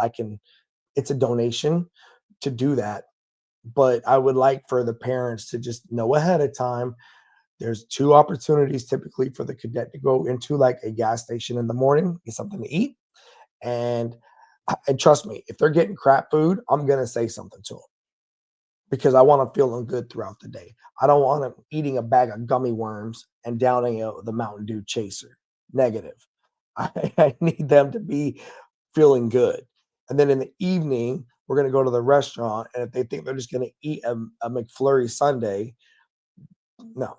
it's a donation to do that. But I would like for the parents to just know ahead of time. There's two opportunities typically for the cadet to go into, like a gas station in the morning, get something to eat. And and trust me, if they're getting crap food, I'm gonna say something to them because I want them feeling good throughout the day. I don't want them eating a bag of gummy worms and downing the Mountain Dew Chaser. Negative. I need them to be feeling good. And then in the evening, we're gonna go to the restaurant, and if they think they're just gonna eat a McFlurry Sunday, no.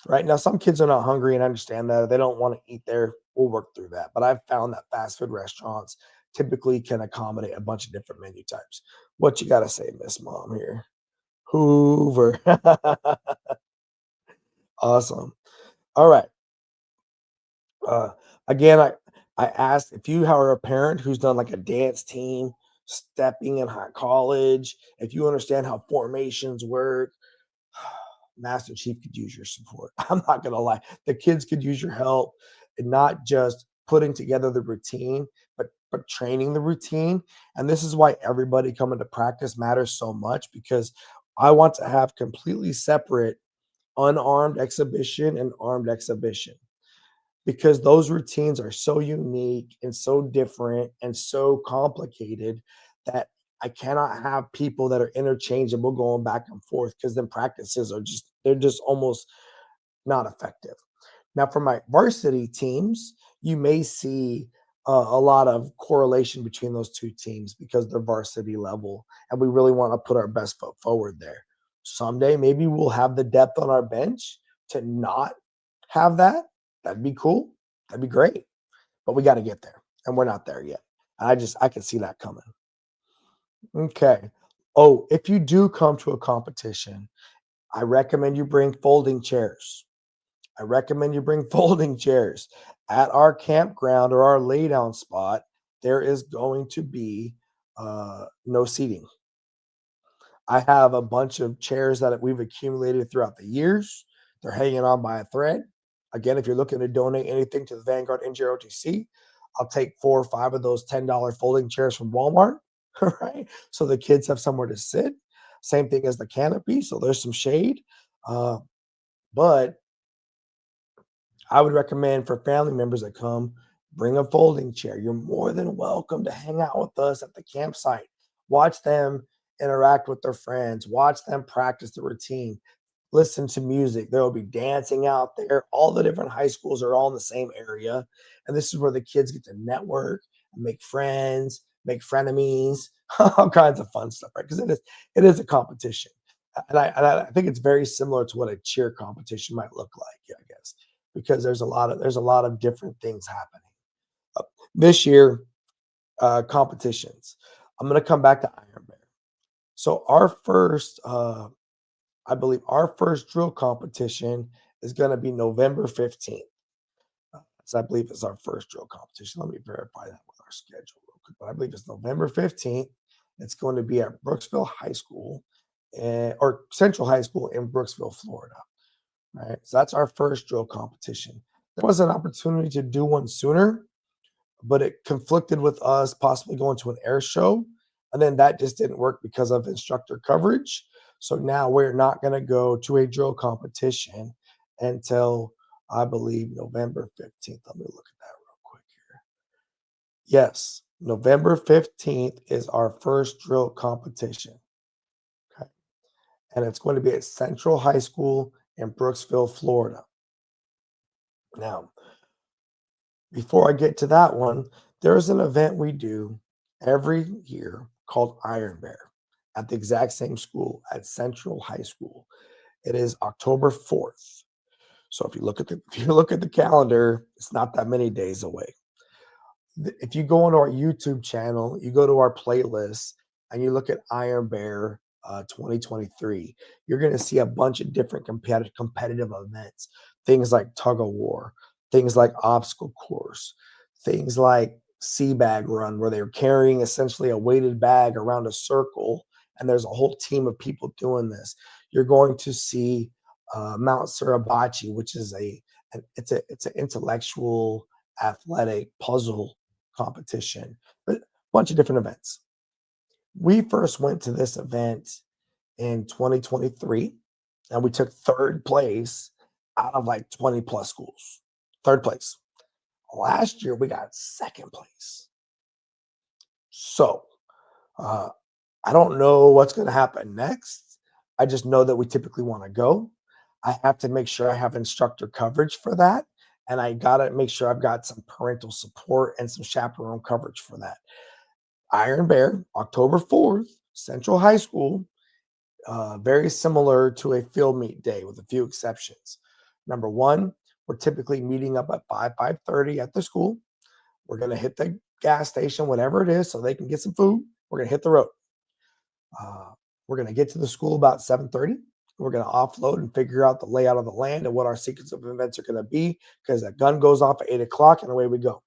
Right now, some kids are not hungry, and I understand that they don't want to eat there. We'll work through that. But I've found that fast food restaurants typically can accommodate a bunch of different menu types. What you got to say, Miss Mom here? Hoover. Awesome. All right. Uh, again, I asked if you are a parent who's done like a dance team, stepping in high college, if you understand how formations work, Master Chief could use your support. I'm not gonna lie. The kids could use your help and not just putting together the routine, but training the routine. And this is why everybody coming to practice matters so much because I want to have completely separate unarmed exhibition and armed exhibition because those routines are so unique and so different and so complicated that I cannot have people that are interchangeable going back and forth because then practices they're just almost not effective. Now, for my varsity teams, you may see a lot of correlation between those two teams because they're varsity level, and we really want to put our best foot forward there. Someday, maybe we'll have the depth on our bench to not have that. That'd be cool. That'd be great. But we got to get there, and we're not there yet. I can see that coming. Okay. Oh, if you do come to a competition, I recommend you bring folding chairs. I recommend you bring folding chairs. At our campground or our laydown spot, there is going to be no seating. I have a bunch of chairs that we've accumulated throughout the years. They're hanging on by a thread. Again, if you're looking to donate anything to the Vanguard NJROTC, I'll take 4 or 5 of those $10 folding chairs from Walmart, right? So the kids have somewhere to sit. Same thing as the canopy, so there's some shade. But I would recommend for family members that come, Bring a folding chair. You're more than welcome to hang out with us at the campsite. Watch them interact with their friends. Watch them practice the routine. Listen to music. There will be dancing out there. All the different high schools are all in the same area. And this is where the kids get to network and make friends, make frenemies, all kinds of fun stuff, right? Because it is a competition. And I think it's very similar to what a cheer competition might look like, yeah, I guess, because there's a lot of different things happening. This year, competitions. I'm going to come back to Iron Bear. So I believe our first drill competition is going to be November 15th. So I believe it's our first drill competition. Let me verify that with our schedule real quick. But I believe it's November 15th. It's going to be at Brooksville High School or Central High School in Brooksville, Florida. Right. So that's our first drill competition. There was an opportunity to do one sooner, but it conflicted with us possibly going to an air show. And then that just didn't work because of instructor coverage. So now we're not going to go to a drill competition until I believe November 15th. Let me look at that real quick here. Yes, November 15th is our first drill competition. Okay. And it's going to be at Central High School in Brooksville, Florida. Now, before I get to that one, there's an event we do every year called Iron Bear at the exact same school at Central High School. It is October 4th. So if you look at the calendar, it's not that many days away. If you go onto our YouTube channel, you go to our playlist and you look at Iron Bear 2023, you're going to see a bunch of different competitive events, things like tug of war, things like obstacle course, things like sea bag run, where they're carrying essentially a weighted bag around a circle, and there's a whole team of people doing this. You're going to see Mount Suribachi, which is it's an intellectual athletic puzzle competition, but a bunch of different events. We first went to this event in 2023, and we took third place out of like 20 plus schools. Third place. Last year, we got second place. So I don't know what's going to happen next. I just know that we typically want to go. I have to make sure I have instructor coverage for that. And I got to make sure I've got some parental support and some chaperone coverage for that. Iron Bear, October 4th, Central High School, very similar to a field meet day with a few exceptions. Number one, we're typically meeting up at 5:30 at the school. We're going to hit the gas station, whatever it is, so they can get some food. We're going to hit the road. We're going to get to the school about 7:30. We're going to offload and figure out the layout of the land and what our sequence of events are going to be, because that gun goes off at 8 o'clock and away we go.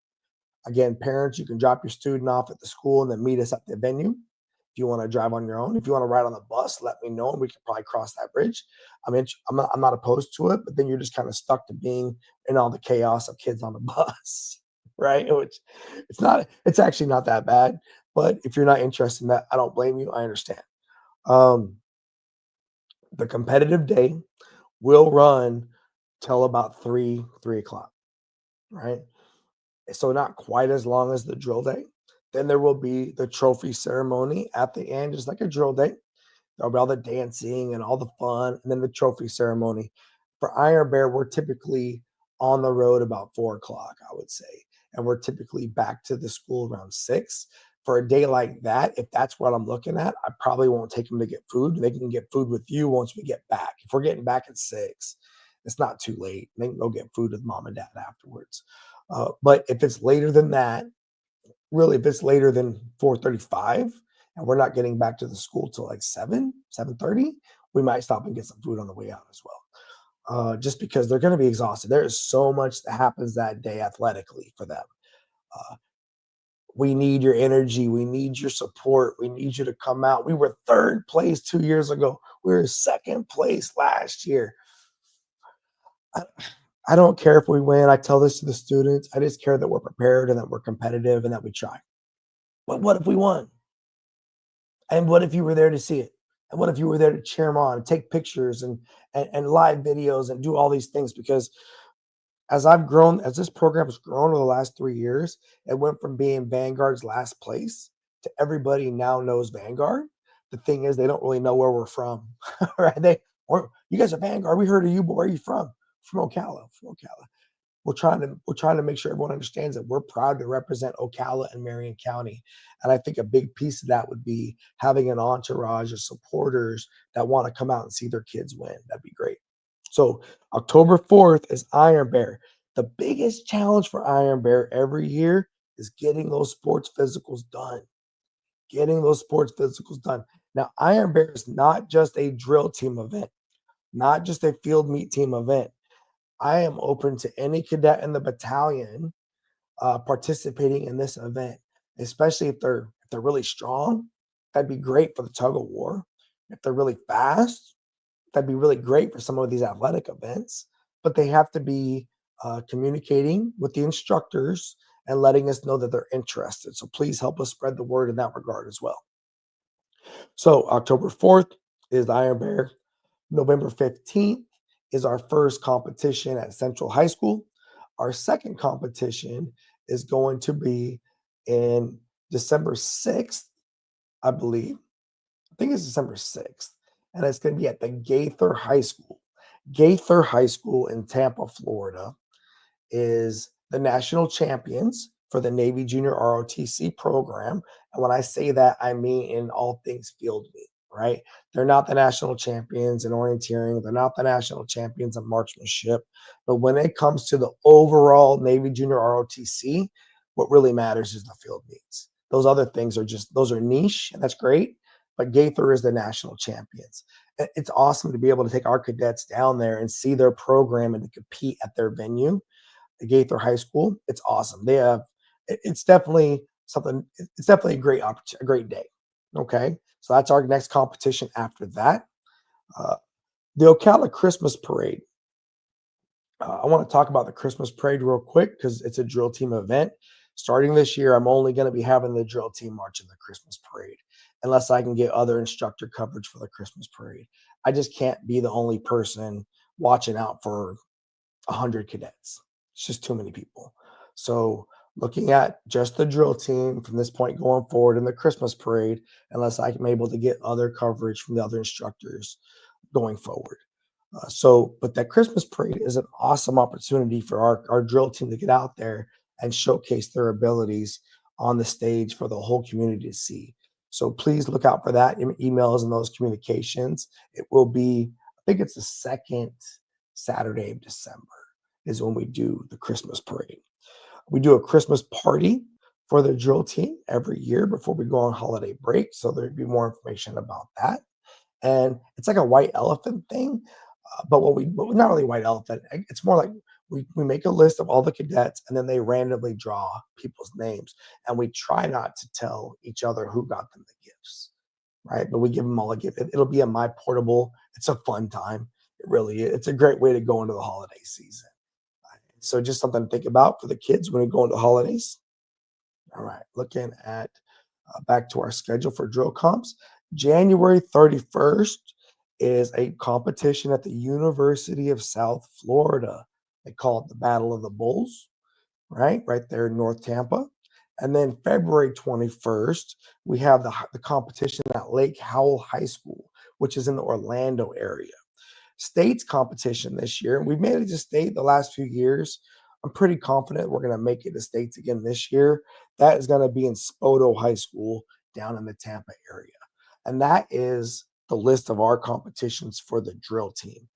Again, parents, you can drop your student off at the school and then meet us at the venue. If you want to drive on your own, if you want to ride on the bus, let me know and we can probably cross that bridge. I'm not opposed to it, but then you're just kind of stuck to being in all the chaos of kids on the bus, right? Which it's actually not that bad. But if you're not interested in that, I don't blame you. I understand. The competitive day will run till about 3 o'clock, right? So not quite as long as the drill day. Then there will be the trophy ceremony at the end, just like a drill day. There'll be all the dancing and all the fun, and then the trophy ceremony. For Iron Bear, we're typically on the road about 4 o'clock, I would say. And we're typically back to the school around 6. For a day like that, if that's what I'm looking at, I probably won't take them to get food. They can get food with you once we get back. If we're getting back at 6, it's not too late. They can go get food with mom and dad afterwards. But if it's later than that, really, if it's later than 4:35 and we're not getting back to the school till like 7:30, we might stop and get some food on the way out as well. Just because they're going to be exhausted. There is so much that happens that day athletically for them. We need your energy. We need your support. We need you to come out. We were third place 2 years ago. We were second place last year. I don't care if we win. I tell this to the students. I just care that we're prepared and that we're competitive and that we try. But what if we won? And what if you were there to see it? And what if you were there to cheer them on, and take pictures and live videos and do all these things? Because as I've grown, as this program has grown over the last 3 years, it went from being Vanguard's last place to everybody now knows Vanguard. The thing is, they don't really know where we're from, right? Or you guys are Vanguard. We heard of you, but where are you from? From Ocala. From Ocala. We're trying to make sure everyone understands that we're proud to represent Ocala and Marion County. And I think a big piece of that would be having an entourage of supporters that want to come out and see their kids win. That'd be great. So October 4th is Iron Bear. The biggest challenge for Iron Bear every year is getting those sports physicals done. Getting those sports physicals done. Now, Iron Bear is not just a drill team event, not just a field meet team event. I am open to any cadet in the battalion participating in this event, especially if they're really strong. That'd be great for the tug of war. If they're really fast, that'd be really great for some of these athletic events. But they have to be communicating with the instructors and letting us know that they're interested. So please help us spread the word in that regard as well. So October 4th is Iron Bear. November 15th is our first competition at Central High School. Our second competition is going to be in December 6th, I believe. I think it's December 6th. And it's going to be at the Gaither High School. Gaither High School in Tampa, Florida is the national champions for the Navy Junior ROTC program. And when I say that, I mean in all things field meet, right? They're not the national champions in orienteering. They're not the national champions in marksmanship. But when it comes to the overall Navy Junior ROTC, what really matters is the field meets. Those other things are those are niche, and that's great. But Gaither is the national champions. It's awesome to be able to take our cadets down there and see their program and to compete at their venue, the Gaither High School. It's awesome. It's definitely something. It's definitely a great opportunity, a great day. Okay, so that's our next competition after that. The Ocala Christmas Parade. I want to talk about the Christmas Parade real quick because it's a drill team event. Starting this year, I'm only going to be having the drill team march in the Christmas Parade unless I can get other instructor coverage for the Christmas Parade. I just can't be the only person watching out for 100 cadets. It's just too many people. So looking at just the drill team from this point going forward in the Christmas Parade, unless I'm able to get other coverage from the other instructors going forward. But that Christmas Parade is an awesome opportunity for our drill team to get out there and showcase their abilities on the stage for the whole community to see. So please look out for that in emails and those communications. It will be, I think it's the second Saturday of December is when we do the Christmas Parade. We do a Christmas party for the drill team every year before we go on holiday break. So there'd be more information about that. And it's like a white elephant thing, but not really white elephant. It's more like we make a list of all the cadets and then they randomly draw people's names. And we try not to tell each other who got them the gifts, right? But we give them all a gift. It'll be a My Portable. It's a fun time. It really is. It's a great way to go into the holiday season. So just something to think about for the kids when we go into holidays. All right, looking at back to our schedule for drill comps. January 31st is a competition at the University of South Florida. They call it the Battle of the Bulls, right there in North Tampa. And then February 21st, we have the competition at Lake Howell High School, which is in the Orlando area. States competition this year. We've made it to state the last few years. I'm pretty confident we're going to make it to states again this year. That is going to be in Spoto High School down in the Tampa area. And that is the list of our competitions for the drill team,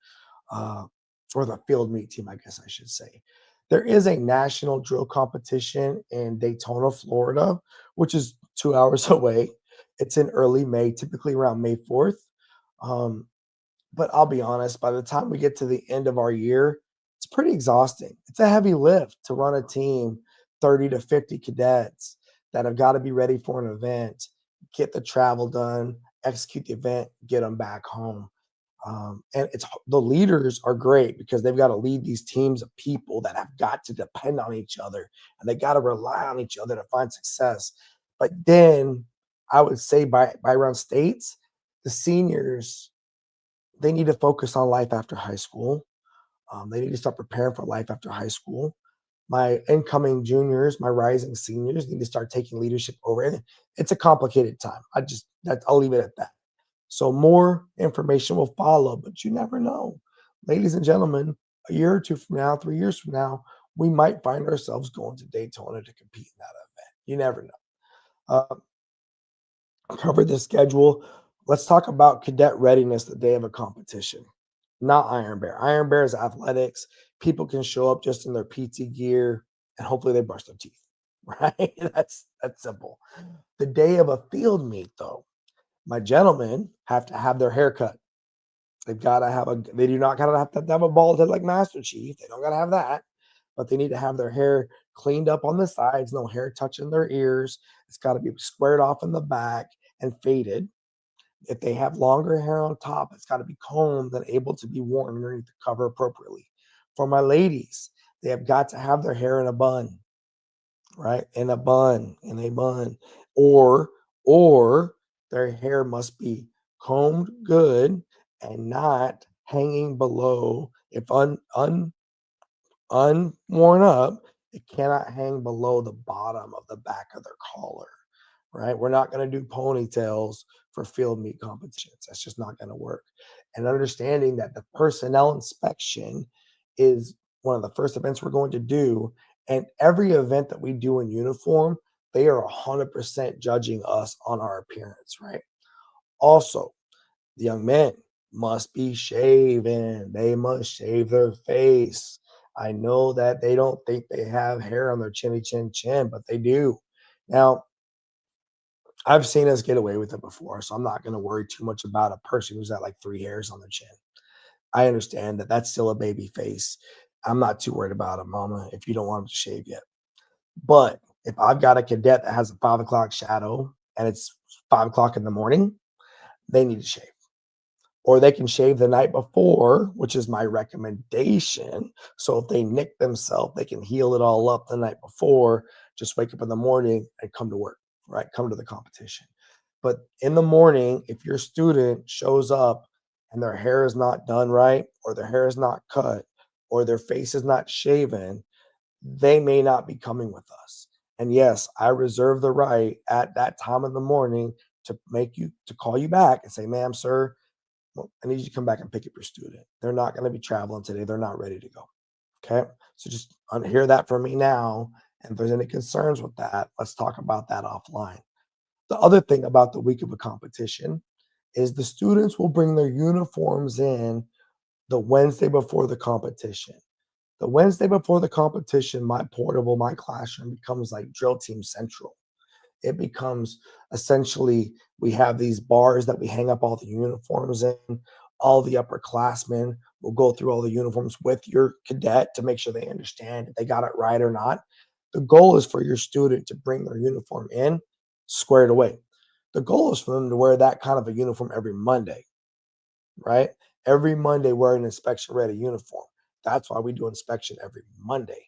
for the field meet team, I guess I should say. There is a national drill competition in Daytona, Florida, which is 2 hours away. It's in early May, typically around May 4th. But I'll be honest, by the time we get to the end of our year, it's pretty exhausting. It's a heavy lift to run a team, 30 to 50 cadets that have got to be ready for an event, get the travel done, execute the event, get them back home. And the leaders are great because they've got to lead these teams of people that have got to depend on each other and they got to rely on each other to find success. But then I would say by around states, the seniors, they need to focus on life after high school. They need to start preparing for life after high school. My incoming juniors, my rising seniors need to start taking leadership over it. It's a complicated time. I'll leave it at that. So more information will follow, but you never know. Ladies and gentlemen, a year or two from now, 3 years from now, we might find ourselves going to Daytona to compete in that event. You never know. Cover the schedule. Let's talk about cadet readiness the day of a competition. Not Iron Bear. Iron Bear is athletics. People can show up just in their PT gear and hopefully they brush their teeth. Right? That's simple. The day of a field meet, though, my gentlemen have to have their hair cut. They've got to have they do not gotta have to have a bald head like Master Chief. They don't gotta have that, but they need to have their hair cleaned up on the sides, no hair touching their ears. It's got to be squared off in the back and faded. If they have longer hair on top, it's got to be combed and able to be worn underneath the cover appropriately. For my ladies, they have got to have their hair in a bun, right? In a bun, or their hair must be combed good and not hanging below. If unworn up, it cannot hang below the bottom of the back of their collar, right? We're not going to do ponytails for field meet competitions. That's just not going to work. And understanding that the personnel inspection is one of the first events we're going to do. And every event that we do in uniform, they are 100% judging us on our appearance, right? Also, the young men must be shaven. They must shave their face. I know that they don't think they have hair on their chinny chin, but they do. Now, I've seen us get away with it before, so I'm not going to worry too much about a person who's got like 3 hairs on their chin. I understand that that's still a baby face. I'm not too worried about it, mama, if you don't want them to shave yet. But if I've got a cadet that has a 5 o'clock shadow and it's 5 o'clock in the morning, they need to shave. Or they can shave the night before, which is my recommendation. So if they nick themselves, they can heal it all up the night before, just wake up in the morning and come to work, right? Come to the competition. But in the morning, if your student shows up and their hair is not done right, or their hair is not cut, or their face is not shaven, they may not be coming with us. And yes, I reserve the right at that time in the morning to call you back and say, ma'am, sir, well, I need you to come back and pick up your student. They're not going to be traveling today. They're not ready to go. Okay. So just hear that from me now. And if there's any concerns with that, let's talk about that offline. The other thing about the week of a competition is the students will bring their uniforms in the Wednesday before the competition. The Wednesday before the competition, my classroom becomes like drill team central. It becomes essentially, we have these bars that we hang up all the uniforms in. All the upperclassmen will go through all the uniforms with your cadet to make sure they understand if they got it right or not. The goal is for your student to bring their uniform in squared away. The goal is for them to wear that kind of a uniform every Monday, right? Every Monday, wear an inspection ready uniform. That's why we do inspection every Monday.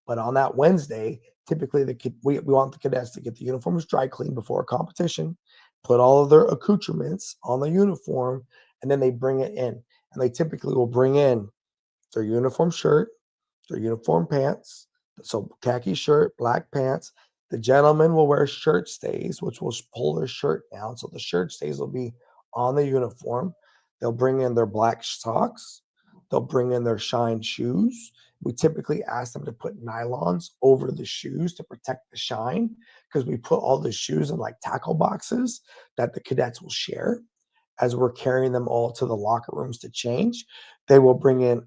But on that Wednesday, typically we want the cadets to get the uniforms dry cleaned before a competition, put all of their accoutrements on the uniform, and then they bring it in. And they typically will bring in their uniform shirt, their uniform pants, so khaki shirt, black pants. The gentlemen will wear shirt stays, which will pull their shirt down. So the shirt stays will be on the uniform. They'll bring in their black socks. They'll bring in their shine shoes. We typically ask them to put nylons over the shoes to protect the shine because we put all the shoes in like tackle boxes that the cadets will share as we're carrying them all to the locker rooms to change. They will bring in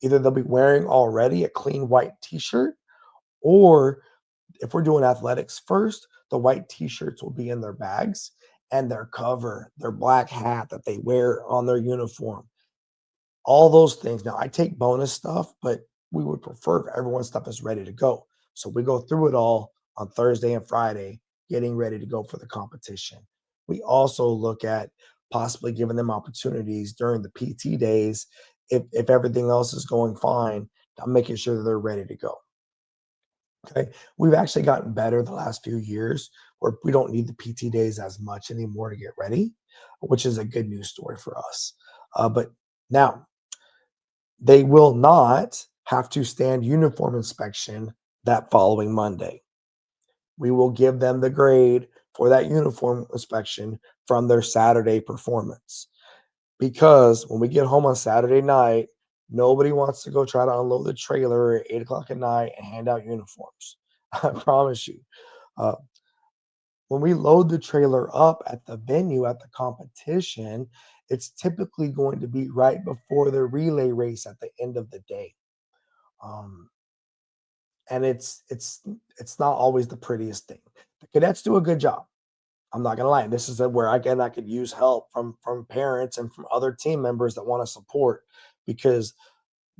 either they'll be wearing already a clean white t-shirt, or if we're doing athletics first, the white t-shirts will be in their bags and their cover, their black hat that they wear on their uniform. All those things. Now, I take bonus stuff, but we would prefer if everyone's stuff is ready to go. So we go through it all on Thursday and Friday, getting ready to go for the competition. We also look at possibly giving them opportunities during the PT days, if everything else is going fine, I'm making sure that they're ready to go. Okay. We've actually gotten better the last few years where we don't need the PT days as much anymore to get ready, which is a good news story for us. But now, They will not have to stand uniform inspection that following Monday. We will give them the grade for that uniform inspection from their Saturday performance. Because when we get home on Saturday night, nobody wants to go try to unload the trailer at 8 o'clock at night and hand out uniforms. I promise you. Uh, when we load the trailer up at the venue at the competition, it's typically going to be right before the relay race at the end of the day. Um, and it's not always the prettiest thing. The cadets do a good job. I'm not gonna lie. This is where I could use help from parents and from other team members that want to support, because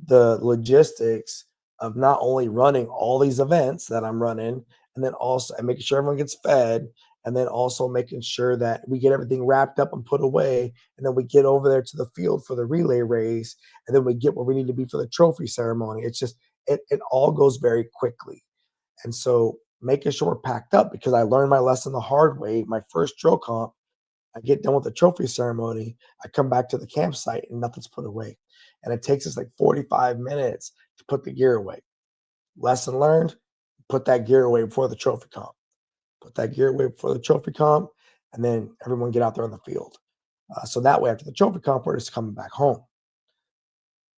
the logistics of not only running all these events that I'm running, and then also and making sure everyone gets fed, and then also making sure that we get everything wrapped up and put away, and then we get over there to the field for the relay race, and then we get where we need to be for the trophy ceremony. It's just it all goes very quickly. And so making sure we're packed up, because I learned my lesson the hard way. My first drill comp, I get done with the trophy ceremony, I come back to the campsite and nothing's put away. And it takes us like 45 minutes to put the gear away. Lesson learned, put that gear away before the trophy comp. Put that gear away before the trophy comp, and then everyone get out there on the field. So that way, after the trophy comp, we're just coming back home.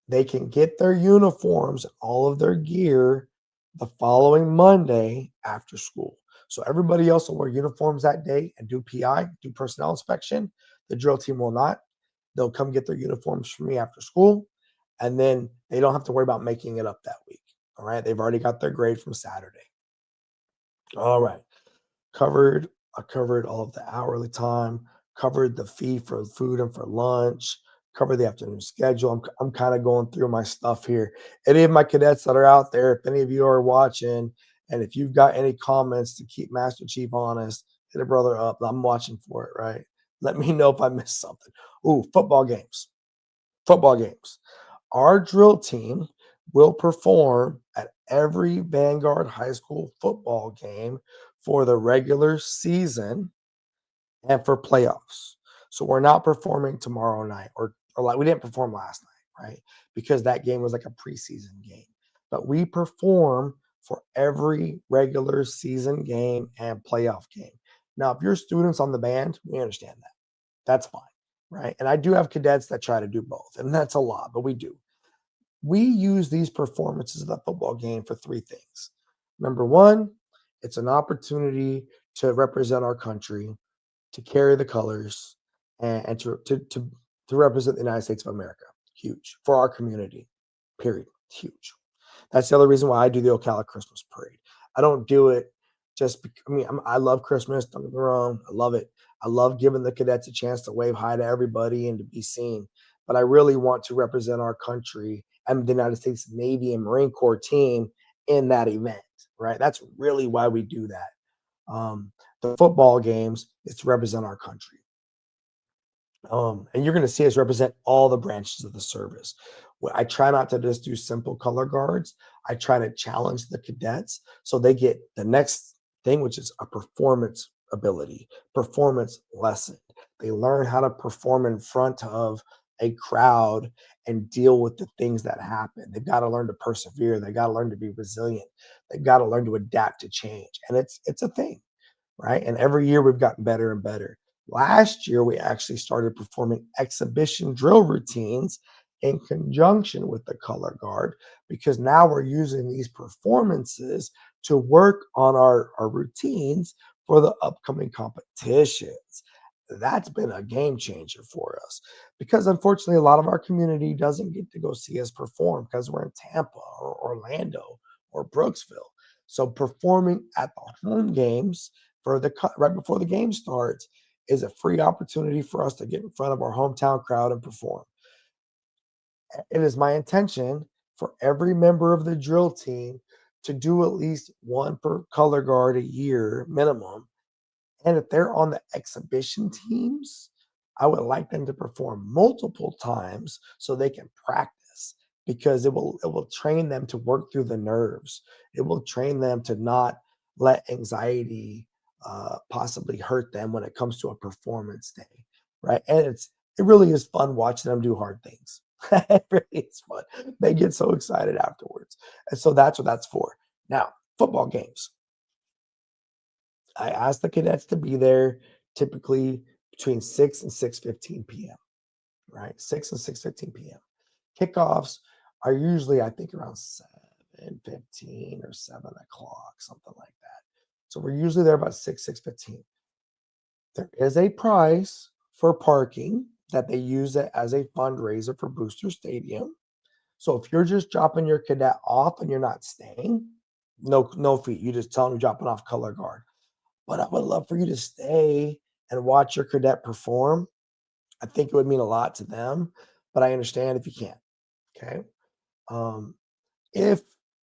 They can get their uniforms and all of their gear the following Monday after school. So everybody else will wear uniforms that day and do PI, do personnel inspection. The drill team will not. They'll come get their uniforms from me after school, and then they don't have to worry about making it up that week. All right. They've already got their grade from Saturday. All right. I covered all of the hourly time, covered the fee for food and for lunch, covered the afternoon schedule. I'm kind of going through my stuff here. Any of my cadets that are out there, if any of you are watching, and if you've got any comments to keep Master Chief honest, hit a brother up. I'm watching for it, right? Let me know if I missed something. Ooh, football games. Football games. Our drill team will perform at every Vanguard High School football game for the regular season and for playoffs. So we're not performing tomorrow night, or like we didn't perform last night, right? Because that game was like a preseason game. But we perform for every regular season game and playoff game. Now, if you're students on the band, we understand that. That's fine, right? And I do have cadets that try to do both, and that's a lot, but we do. We use these performances of the football game for three things. Number one, it's an opportunity to represent our country, to carry the colors, and to represent the United States of America. Huge for our community, period. Huge. That's the other reason why I do the Ocala Christmas Parade. I don't do it just because, I love Christmas. Don't get me wrong. I love it. I love giving the cadets a chance to wave hi to everybody and to be seen. But I really want to represent our country and the United States Navy and Marine Corps team in that event, right? That's really why we do that. The football games is to represent our country. And you're going to see us represent all the branches of the service. I try not to just do simple color guards. I try to challenge the cadets so they get the next thing, which is a performance ability, performance lesson. They learn how to perform in front of a crowd and deal with the things that happen. They've got to learn to persevere. They got to learn to be resilient. They've got to learn to adapt to change. And it's a thing, right? And every year we've gotten better and better. Last year, we actually started performing exhibition drill routines in conjunction with the color guard, because now we're using these performances to work on our routines for the upcoming competitions. That's been a game changer for us, because unfortunately, a lot of our community doesn't get to go see us perform because we're in Tampa or Orlando or Brooksville. So performing at the home games for right before the game starts is a free opportunity for us to get in front of our hometown crowd and perform. It is my intention for every member of the drill team to do at least one per color guard a year minimum. And if they're on the exhibition teams, I would like them to perform multiple times so they can practice, because it will train them to work through the nerves. It will train them to not let anxiety possibly hurt them when it comes to a performance day, right? And it really is fun watching them do hard things. It really is fun. They get so excited afterwards. And so that's what that's for. Now, football games. I ask the cadets to be there typically between 6 and 6:15 p.m., right? 6 and 6:15 p.m. Kickoffs are usually, I think, around 7:15 or 7 o'clock, something like that. So we're usually there about 6:15. There is a price for parking that they use it as a fundraiser for Booster Stadium. So if you're just dropping your cadet off and you're not staying, no fee. You just tell them you're dropping off color guard. But I would love for you to stay and watch your cadet perform. I think it would mean a lot to them, but I understand if you can't. Okay. Um, if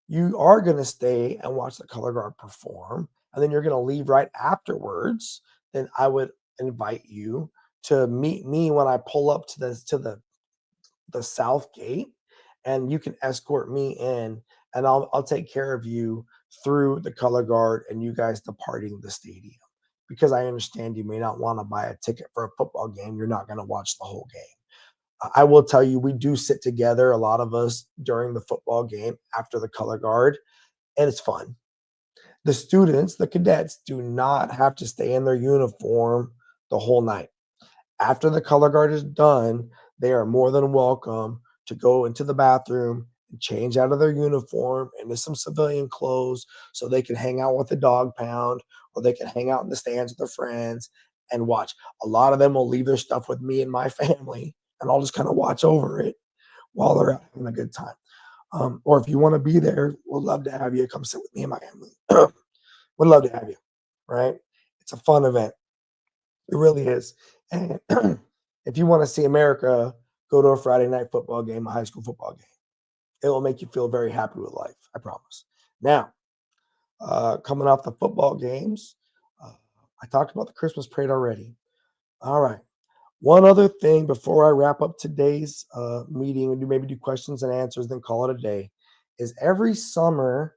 you are going to stay and watch the color guard perform, and then you're going to leave right afterwards, then I would invite you to meet me when I pull up to the south gate, and you can escort me in, and I'll take care of you through the color guard and you guys departing the stadium. Because I understand you may not want to buy a ticket for a football game. You're not going to watch the whole game. I will tell you, we do sit together, a lot of us, during the football game after the color guard, and it's fun. The students, the cadets, do not have to stay in their uniform the whole night. After the color guard is done, they are more than welcome to go into the bathroom and change out of their uniform into some civilian clothes so they can hang out with the dog pound, or they can hang out in the stands with their friends and watch. A lot of them will leave their stuff with me and my family, and I'll just kind of watch over it while they're having a good time. Or if you want to be there, we'd love to have you come sit with me and my family. We'd love to have you, right? It's a fun event. It really is. And if you want to see America, go to a Friday night football game, a high school football game. It will make you feel very happy with life, I promise. Now, coming off the football games, uh, I talked about the Christmas parade already. All right. One other thing before I wrap up today's meeting and maybe do questions and answers, then call it a day, is every summer,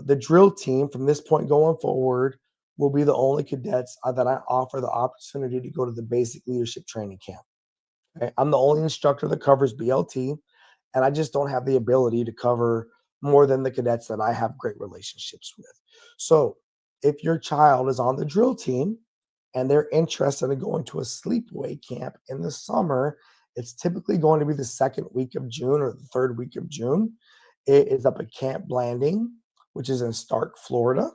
the drill team from this point going forward will be the only cadets that I offer the opportunity to go to the basic leadership training camp. Okay? I'm the only instructor that covers BLT, and I just don't have the ability to cover more than the cadets that I have great relationships with. So if your child is on the drill team and they're interested in going to a sleepaway camp in the summer, it's typically going to be the second week of June or the third week of June. It is up at Camp Blanding, which is in Stark, Florida.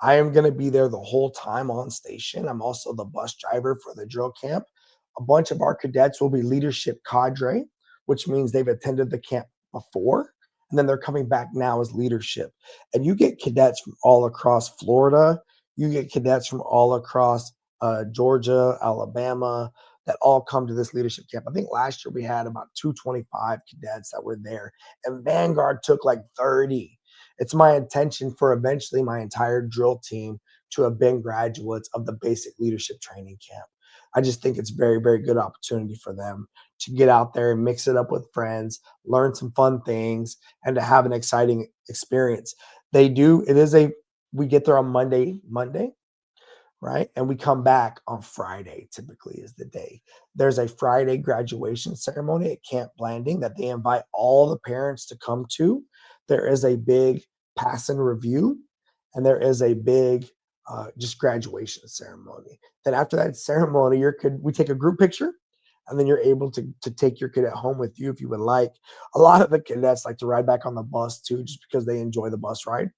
I am going to be there the whole time on station. I'm also the bus driver for the drill camp. A bunch of our cadets will be leadership cadre, which means they've attended the camp before, and then they're coming back now as leadership. And you get cadets from all across Florida. You get cadets from all across Georgia, Alabama, that all come to this leadership camp. I think last year we had about 225 cadets that were there, and Vanguard took like 30. It's my intention for eventually my entire drill team to have been graduates of the basic leadership training camp. I just think it's very, very good opportunity for them to get out there and mix it up with friends, learn some fun things, and to have an exciting experience. We get there on Monday, right? And we come back on Friday, typically is the day. There's a Friday graduation ceremony at Camp Blanding that they invite all the parents to come to. There is a big pass and review, and there is a big just graduation ceremony. Then after that ceremony, we take a group picture, and then you're able to take your cadet home with you if you would like. A lot of the cadets like to ride back on the bus too, just because they enjoy the bus ride.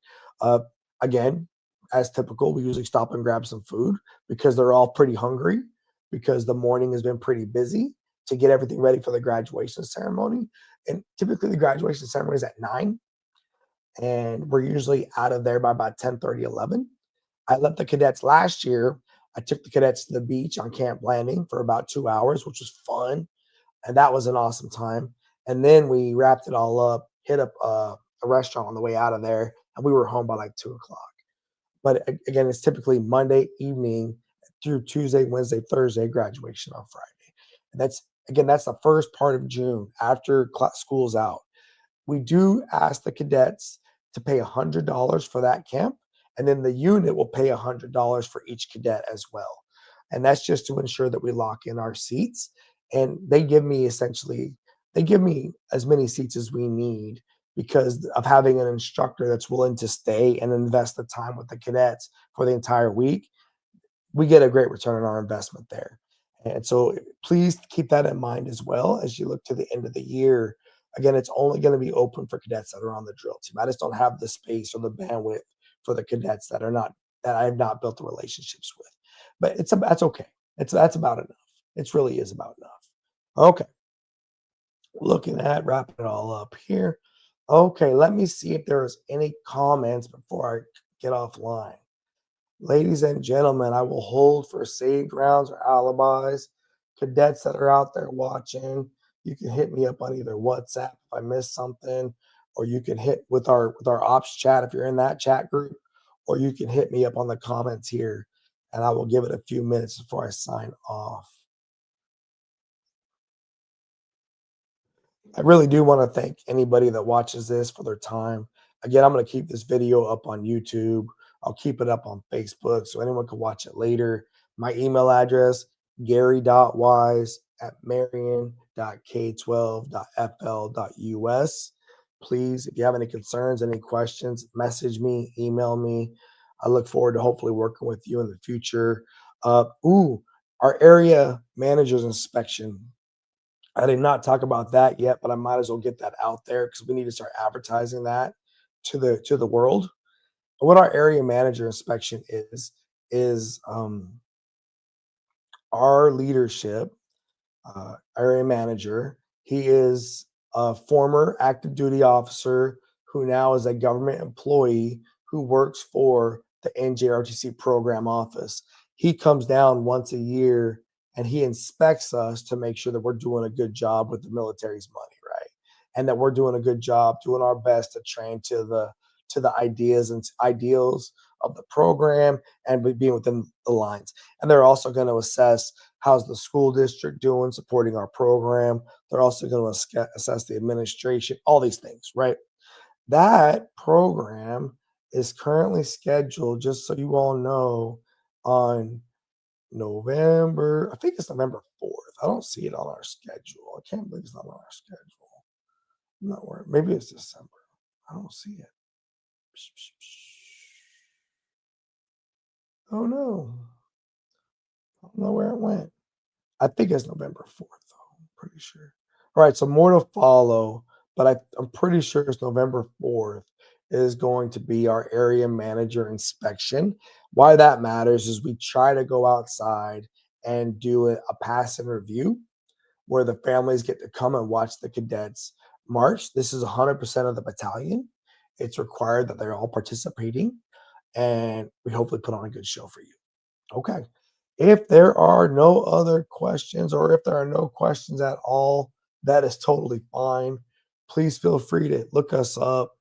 Again, as typical, we usually stop and grab some food because they're all pretty hungry because the morning has been pretty busy to get everything ready for the graduation ceremony. And typically the graduation ceremony is at 9, and we're usually out of there by about 10:30, 11. I let the cadets last year. I took the cadets to the beach on Camp Landing for about 2 hours, which was fun. And that was an awesome time. And then we wrapped it all up, hit up a restaurant on the way out of there, and we were home by like 2 o'clock. But again, it's typically Monday evening through Tuesday, Wednesday, Thursday, graduation on Friday. And that's the first part of June after school's out. We do ask the cadets to pay $100 for that camp, and then the unit will pay $100 for each cadet as well. And that's just to ensure that we lock in our seats. And they give me essentially they give me as many seats as we need because of having an instructor that's willing to stay and invest the time with the cadets for the entire week. We get a great return on our investment there. And so please keep that in mind as well as you look to the end of the year. Again, it's only going to be open for cadets that are on the drill team. I just don't have the space or the bandwidth for the cadets that are not, that I have not built the relationships with. But that's okay. That's about enough. It really is about enough. Okay, looking at wrapping it all up here. Okay, let me see if there's any comments before I get offline. Ladies and gentlemen, I will hold for saved rounds or alibis. Cadets that are out there watching, you can hit me up on either WhatsApp if I missed something, or you can hit with our ops chat if you're in that chat group, or you can hit me up on the comments here, and I will give it a few minutes before I sign off. I really do want to thank anybody that watches this for their time. Again, I'm going to keep this video up on YouTube. I'll keep it up on Facebook so anyone can watch it later. My email address, gary.wise@marion.k12.fl.us. Please, if you have any concerns, any questions, message me, email me. I look forward to hopefully working with you in the future. Our area manager's inspection. I did not talk about that yet, but I might as well get that out there because we need to start advertising that to the world. What our area manager inspection is our leadership area manager. He is a former active duty officer who now is a government employee who works for the NJROTC program office. He comes down once a year and he inspects us to make sure that we're doing a good job with the military's money, right? And that we're doing a good job, doing our best to train to the ideas and ideals of the program and being within the lines. And they're also going to assess how's the school district doing supporting our program. They're also going to assess the administration, all these things, right? That program is currently scheduled, just so you all know, on November, I think it's November 4th. I don't see it on our schedule. I can't believe it's not on our schedule. I'm not worried. Maybe it's December. I don't see it. Oh no. I don't know where it went. I think it's November 4th, though. I'm pretty sure. All right, so more to follow, but I'm pretty sure it's November 4th is going to be our area manager inspection. Why that matters is we try to go outside and do a pass and review where the families get to come and watch the cadets march. This is 100% of the battalion. It's required that they're all participating, and we hopefully put on a good show for you. Okay. If there are no other questions, or if there are no questions at all, that is totally fine. Please feel free to look us up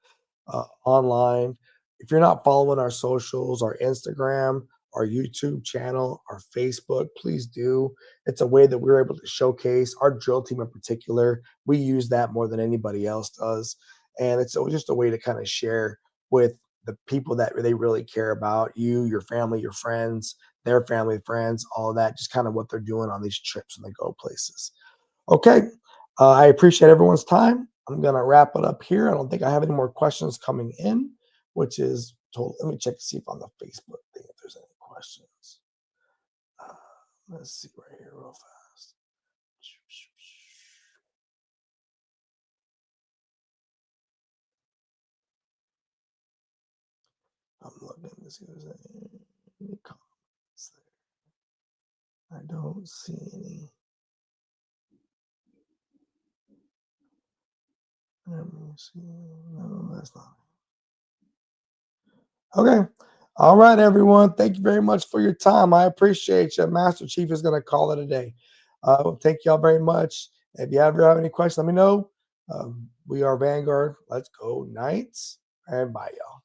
online. If you're not following our socials, our Instagram, our YouTube channel, our Facebook, please do. It's a way that we're able to showcase our drill team in particular. We use that more than anybody else does. And it's just a way to kind of share with the people that they really care about, you, your family, your friends, their family, friends, all of that, just kind of what they're doing on these trips when they go places. Okay. I appreciate everyone's time. I'm going to wrap it up here. I don't think I have any more questions coming in, which is total. Let me check to see if on the Facebook thing, if there's any questions. Let's see right here real fast. I'm looking to see if there's any comments there. I don't see any. Let me see. No, that's not it. Okay. All right, everyone. Thank you very much for your time. I appreciate you. Master Chief is going to call it a day. Thank y'all very much. If you ever have any questions, let me know. We are Vanguard. Let's go Knights. And bye, y'all.